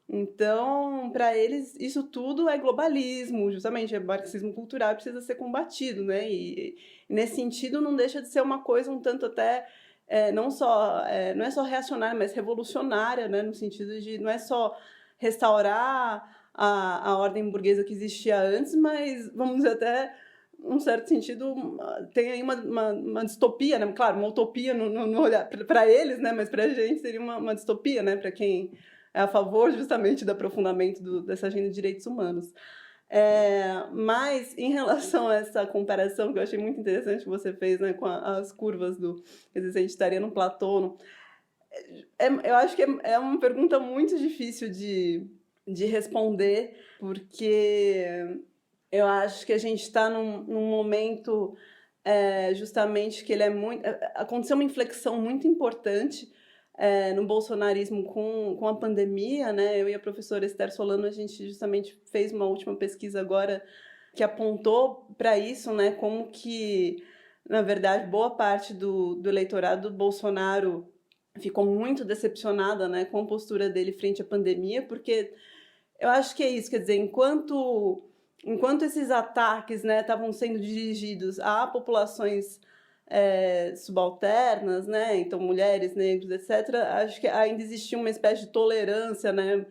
Então, para eles, isso tudo é globalismo, justamente, é marxismo cultural, precisa ser combatido, né? E nesse sentido, não deixa de ser uma coisa um tanto até, não é só reacionária, mas revolucionária, né? No sentido de não é só restaurar a ordem burguesa que existia antes, mas, vamos dizer, até, num certo sentido, tem aí uma distopia, né? Claro, uma utopia no olhar para eles, né? Mas para a gente seria uma distopia, né? Para quem é a favor justamente do aprofundamento dessa agenda de direitos humanos. Mas, em relação a essa comparação que eu achei muito interessante que você fez, né, com as curvas quer dizer, se a gente estaria no Platão, eu acho que é uma pergunta muito difícil de responder, porque eu acho que a gente está num momento justamente que ele aconteceu uma inflexão muito importante no bolsonarismo com a pandemia, né? Eu e a professora Esther Solano, a gente justamente fez uma última pesquisa agora que apontou para isso, né? Como que, na verdade, boa parte do eleitorado do Bolsonaro ficou muito decepcionada, né, com a postura dele frente à pandemia, porque eu acho que é isso, quer dizer, enquanto esses ataques, né, estavam sendo dirigidos a populações subalternas, né, então mulheres, negros, etc., acho que ainda existia uma espécie de tolerância, né,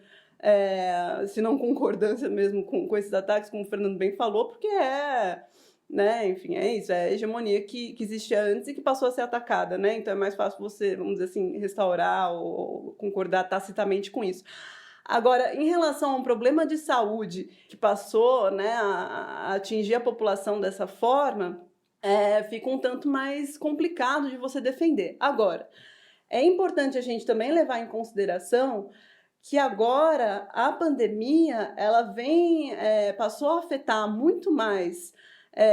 se não concordância mesmo com esses ataques, como o Fernando bem falou, porque né, enfim, é isso, é a hegemonia que existia antes e que passou a ser atacada, né, então é mais fácil você, vamos dizer assim, restaurar ou concordar tacitamente com isso. Agora, em relação a um problema de saúde que passou, né, a atingir a população dessa forma, fica um tanto mais complicado de você defender. Agora, é importante a gente também levar em consideração que agora a pandemia ela passou a afetar muito mais,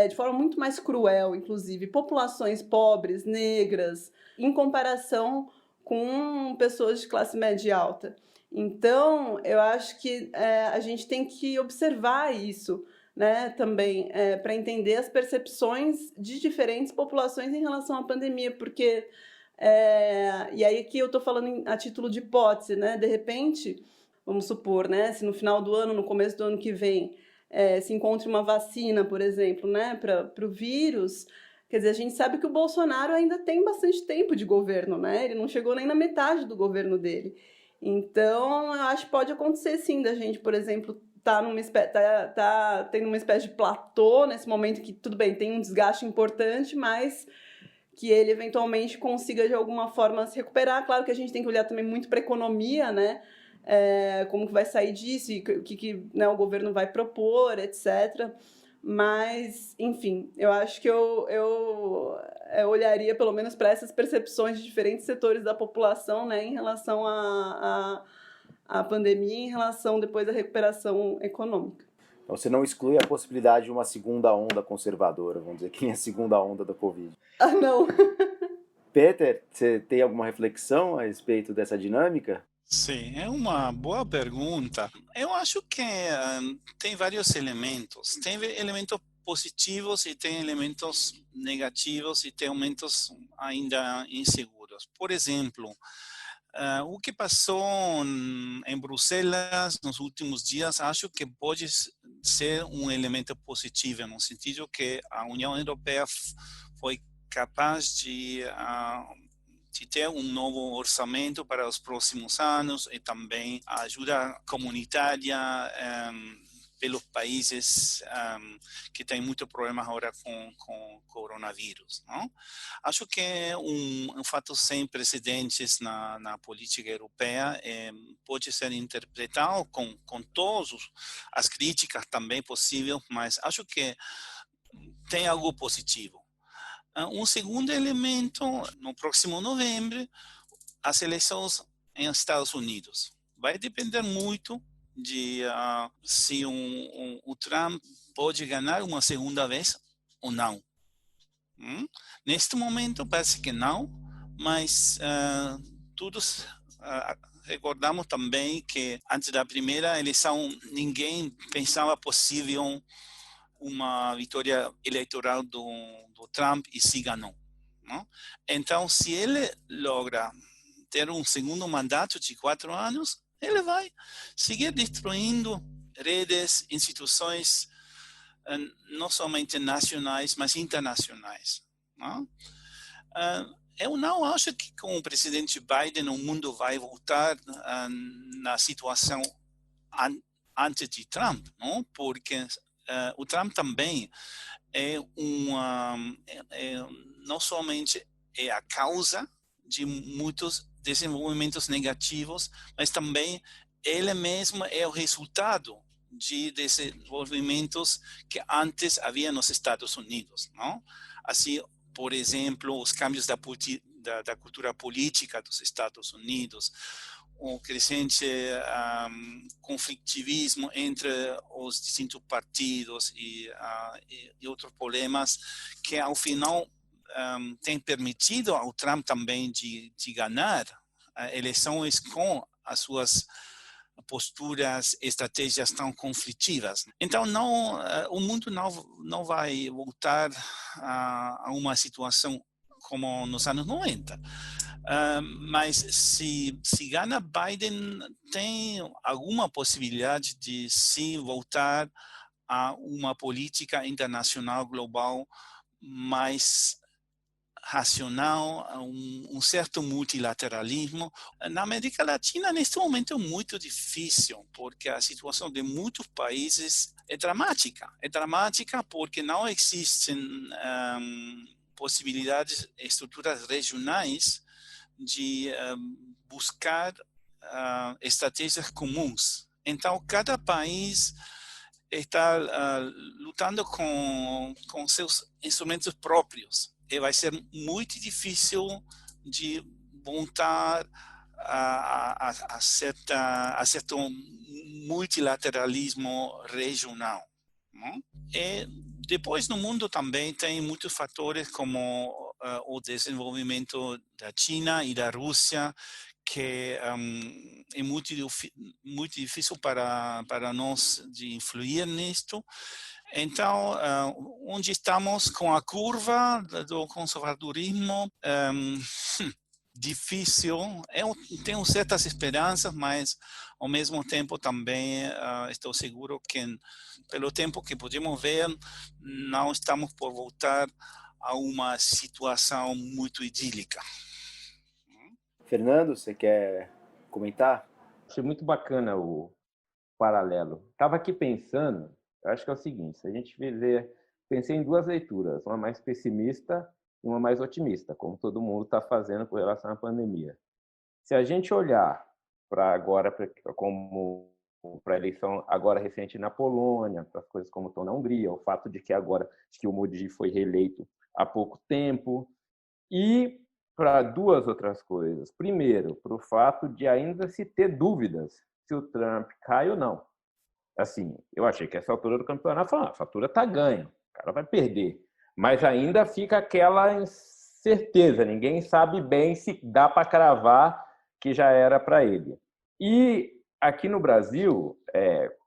de forma muito mais cruel, inclusive, populações pobres, negras, em comparação com pessoas de classe média alta. Então, eu acho que a gente tem que observar isso, né, também, para entender as percepções de diferentes populações em relação à pandemia, porque, e aí aqui eu estou falando a título de hipótese, né, de repente, vamos supor, né, se no final do ano, no começo do ano que vem, se encontre uma vacina, por exemplo, né, para o vírus, quer dizer, a gente sabe que o Bolsonaro ainda tem bastante tempo de governo, né, ele não chegou nem na metade do governo dele. Então, eu acho que pode acontecer, sim, da gente, por exemplo, tá tendo uma espécie de platô nesse momento que, tudo bem, tem um desgaste importante, mas que ele eventualmente consiga, de alguma forma, se recuperar. Claro que a gente tem que olhar também muito para a economia, né? Como que vai sair disso e o que né, o governo vai propor, etc. Mas, enfim, eu acho que eu olharia pelo menos para essas percepções de diferentes setores da população, né, em relação à pandemia, em relação depois à recuperação econômica. Então você não exclui a possibilidade de uma segunda onda conservadora, vamos dizer, que é a segunda onda da Covid. Ah, não! Peter, você tem alguma reflexão a respeito dessa dinâmica? Sim, é uma boa pergunta. Eu acho que tem vários elementos. Tem elementos positivos e tem elementos negativos e tem elementos ainda inseguros. Por exemplo, o que passou em Bruxelas nos últimos dias, acho que pode ser um elemento positivo, no sentido que a União Europeia foi capaz de ter um novo orçamento para os próximos anos e também a ajuda comunitária pelos países que têm muito problema agora com coronavírus, não? Acho que é um fato sem precedentes na política europeia, pode ser interpretado com todas as críticas também possíveis, mas acho que tem algo positivo. Um segundo elemento, no próximo novembro, as eleições em Estados Unidos. Vai depender muito de se o Trump pode ganhar uma segunda vez ou não. Neste momento parece que não, mas todos recordamos também que antes da primeira eleição ninguém pensava possível uma vitória eleitoral do Trump e se ganhou. Não? Então, se ele logra ter um segundo mandato de 4 anos, ele vai seguir destruindo redes, instituições, não somente nacionais, mas internacionais. Não? Eu não acho que com o presidente Biden o mundo vai voltar na situação antes de Trump, não? Porque o Trump também não somente é a causa de muitos desenvolvimentos negativos, mas também ele mesmo é o resultado de desenvolvimentos que antes havia nos Estados Unidos, não? Assim, por exemplo, os cambios da cultura política dos Estados Unidos, o crescente conflitivismo entre os distintos partidos e outros problemas que, ao final, tem permitido ao Trump também de ganhar eleições com as suas posturas, estratégias tão conflitivas. Então, o mundo não vai voltar a uma situação como nos anos 90. Mas se ganha Biden, tem alguma possibilidade de se voltar a uma política internacional global mais racional, um certo multilateralismo. Na América Latina, neste momento, é muito difícil, porque a situação de muitos países é dramática. É dramática porque não existem possibilidades, estruturas regionais de buscar estratégias comuns. Então, cada país está lutando com seus instrumentos próprios. E vai ser muito difícil de voltar a certo multilateralismo regional. Não? E depois, no mundo também tem muitos fatores como o desenvolvimento da China e da Rússia, que é muito difícil para nós de influir nisto. Então, onde estamos com a curva do conservadorismo, difícil. Eu tenho certas esperanças, mas ao mesmo tempo também estou seguro que, pelo tempo que podemos ver, não estamos por voltar a uma situação muito idílica. Fernando, você quer comentar? Achei muito bacana o paralelo. Estava aqui pensando, eu acho que é o seguinte, se a gente pensei em 2 leituras, uma mais pessimista e uma mais otimista, como todo mundo está fazendo com relação à pandemia. Se a gente olhar para agora, como para a eleição agora recente na Polônia, para as coisas como estão na Hungria, o fato de que agora que o Modi foi reeleito há pouco tempo, e para 2 outras coisas. Primeiro, para o fato de ainda se ter dúvidas se o Trump cai ou não. Assim, eu achei que essa altura do campeonato, a fatura está ganha, o cara vai perder. Mas ainda fica aquela incerteza, ninguém sabe bem se dá para cravar que já era para ele. E aqui no Brasil,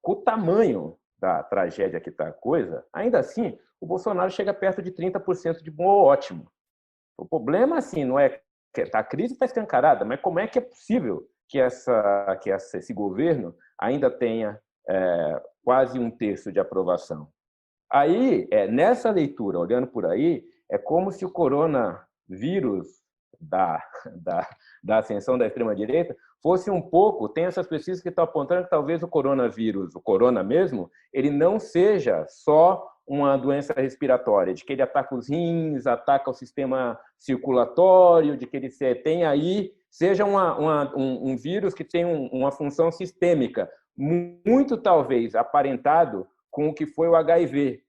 com o tamanho da tragédia que está a coisa, ainda assim, o Bolsonaro chega perto de 30% de bom ou ótimo. O problema, assim, não é que a crise está escancarada, mas como é que é possível que esse governo ainda tenha quase 1/3 de aprovação? Aí, nessa leitura, olhando por aí, é como se o coronavírus da ascensão da extrema-direita fosse um pouco, tem essas pesquisas que estão apontando que talvez o coronavírus, o corona mesmo, ele não seja só uma doença respiratória, de que ele ataca os rins, ataca o sistema circulatório, de que ele tem aí, seja um vírus que tem uma função sistêmica, muito talvez aparentado com o que foi o HIV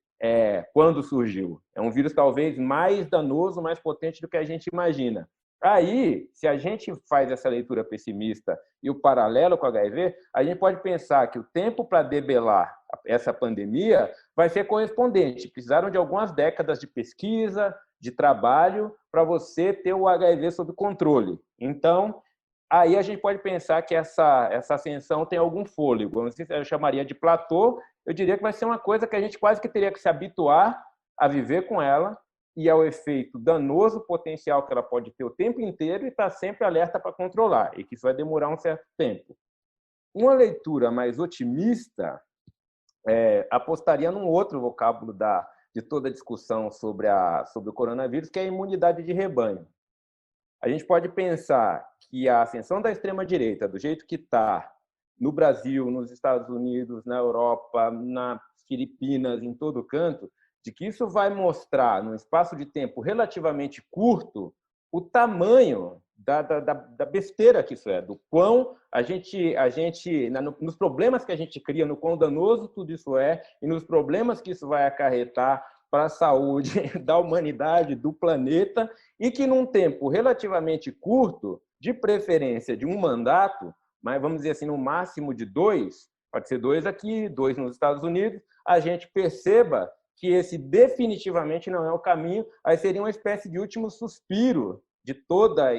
quando surgiu. É um vírus talvez mais danoso, mais potente do que a gente imagina. Aí, se a gente faz essa leitura pessimista e o paralelo com o HIV, a gente pode pensar que o tempo para debelar essa pandemia vai ser correspondente. Precisaram de algumas décadas de pesquisa, de trabalho, para você ter o HIV sob controle. Então, aí a gente pode pensar que essa ascensão tem algum fôlego. Eu chamaria de platô, eu diria que vai ser uma coisa que a gente quase que teria que se habituar a viver com ela, e ao efeito danoso potencial que ela pode ter o tempo inteiro e estar sempre alerta para controlar, e que isso vai demorar um certo tempo. Uma leitura mais otimista apostaria num outro vocábulo de toda a discussão sobre o coronavírus, que é a imunidade de rebanho. A gente pode pensar que a ascensão da extrema-direita, do jeito que está no Brasil, nos Estados Unidos, na Europa, nas Filipinas, em todo canto, de que isso vai mostrar, num espaço de tempo relativamente curto, o tamanho da besteira que isso é, do quão nos problemas que a gente cria, no quão danoso tudo isso é, e nos problemas que isso vai acarretar para a saúde da humanidade, do planeta, e que num tempo relativamente curto, de preferência de um mandato, mas vamos dizer assim, no máximo de 2, pode ser 2 aqui, 2 nos Estados Unidos, a gente perceba que esse definitivamente não é o caminho, aí seria uma espécie de último suspiro de toda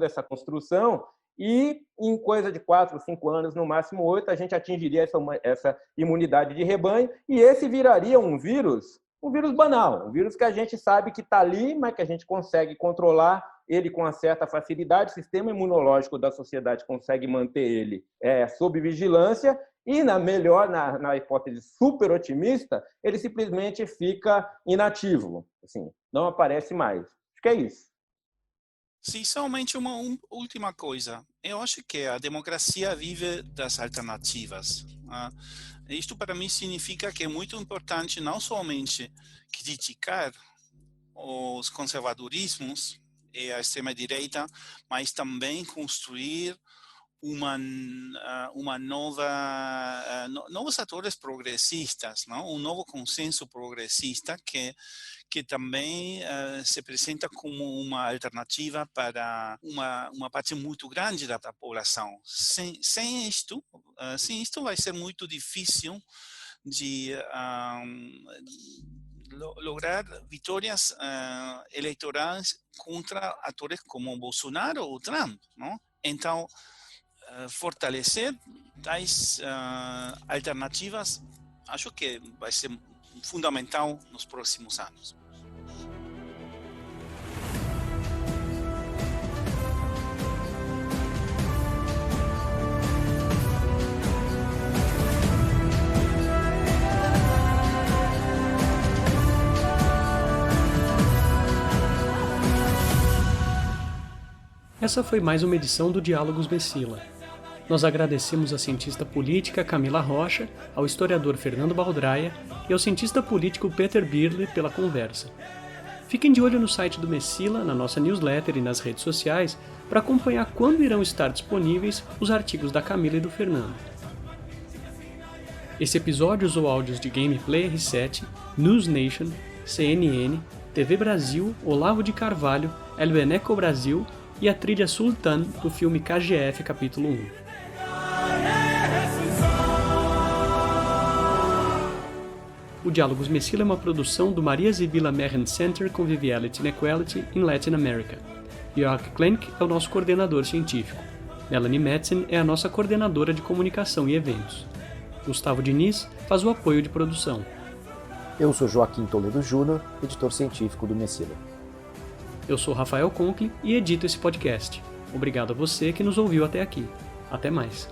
essa construção, e em coisa de 4 ou 5 anos, no máximo 8, a gente atingiria essa imunidade de rebanho, e esse viraria um vírus banal, um vírus que a gente sabe que está ali, mas que a gente consegue controlar ele com uma certa facilidade, o sistema imunológico da sociedade consegue manter ele sob vigilância, e na hipótese super otimista, ele simplesmente fica inativo, assim, não aparece mais. Acho que é isso. Sim, somente uma última coisa. Eu acho que a democracia vive das alternativas. Isto para mim significa que é muito importante não somente criticar os conservadorismos e a extrema-direita, mas também construir novos atores progressistas, não? Um novo consenso progressista que também se apresenta como uma alternativa para uma parte muito grande da população. Sem isto vai ser muito difícil de lograr vitórias eleitorais contra atores como Bolsonaro ou Trump, não? Então, fortalecer tais alternativas, acho que vai ser fundamental nos próximos anos. Essa foi mais uma edição do Diálogos Messila. Nós agradecemos à cientista política Camila Rocha, ao historiador Fernando Baldraia e ao cientista político Peter Birle pela conversa. Fiquem de olho no site do Messila, na nossa newsletter e nas redes sociais para acompanhar quando irão estar disponíveis os artigos da Camila e do Fernando. Esse episódio usou áudios de Gameplay R7, News Nation, CNN, TV Brasil, Olavo de Carvalho, El Beneco Brasil e a trilha Sultan do filme KGF Capítulo 1. O Diálogos Messila é uma produção do Maria Sibylla Meren Center Conviviality and Equality in Latin America. Jörg Klenk é o nosso coordenador científico. Melanie Metzen é a nossa coordenadora de comunicação e eventos. Gustavo Diniz faz o apoio de produção. Eu sou Joaquim Toledo Júnior, editor científico do Messila. Eu sou Rafael Conkle e edito esse podcast. Obrigado a você que nos ouviu até aqui. Até mais.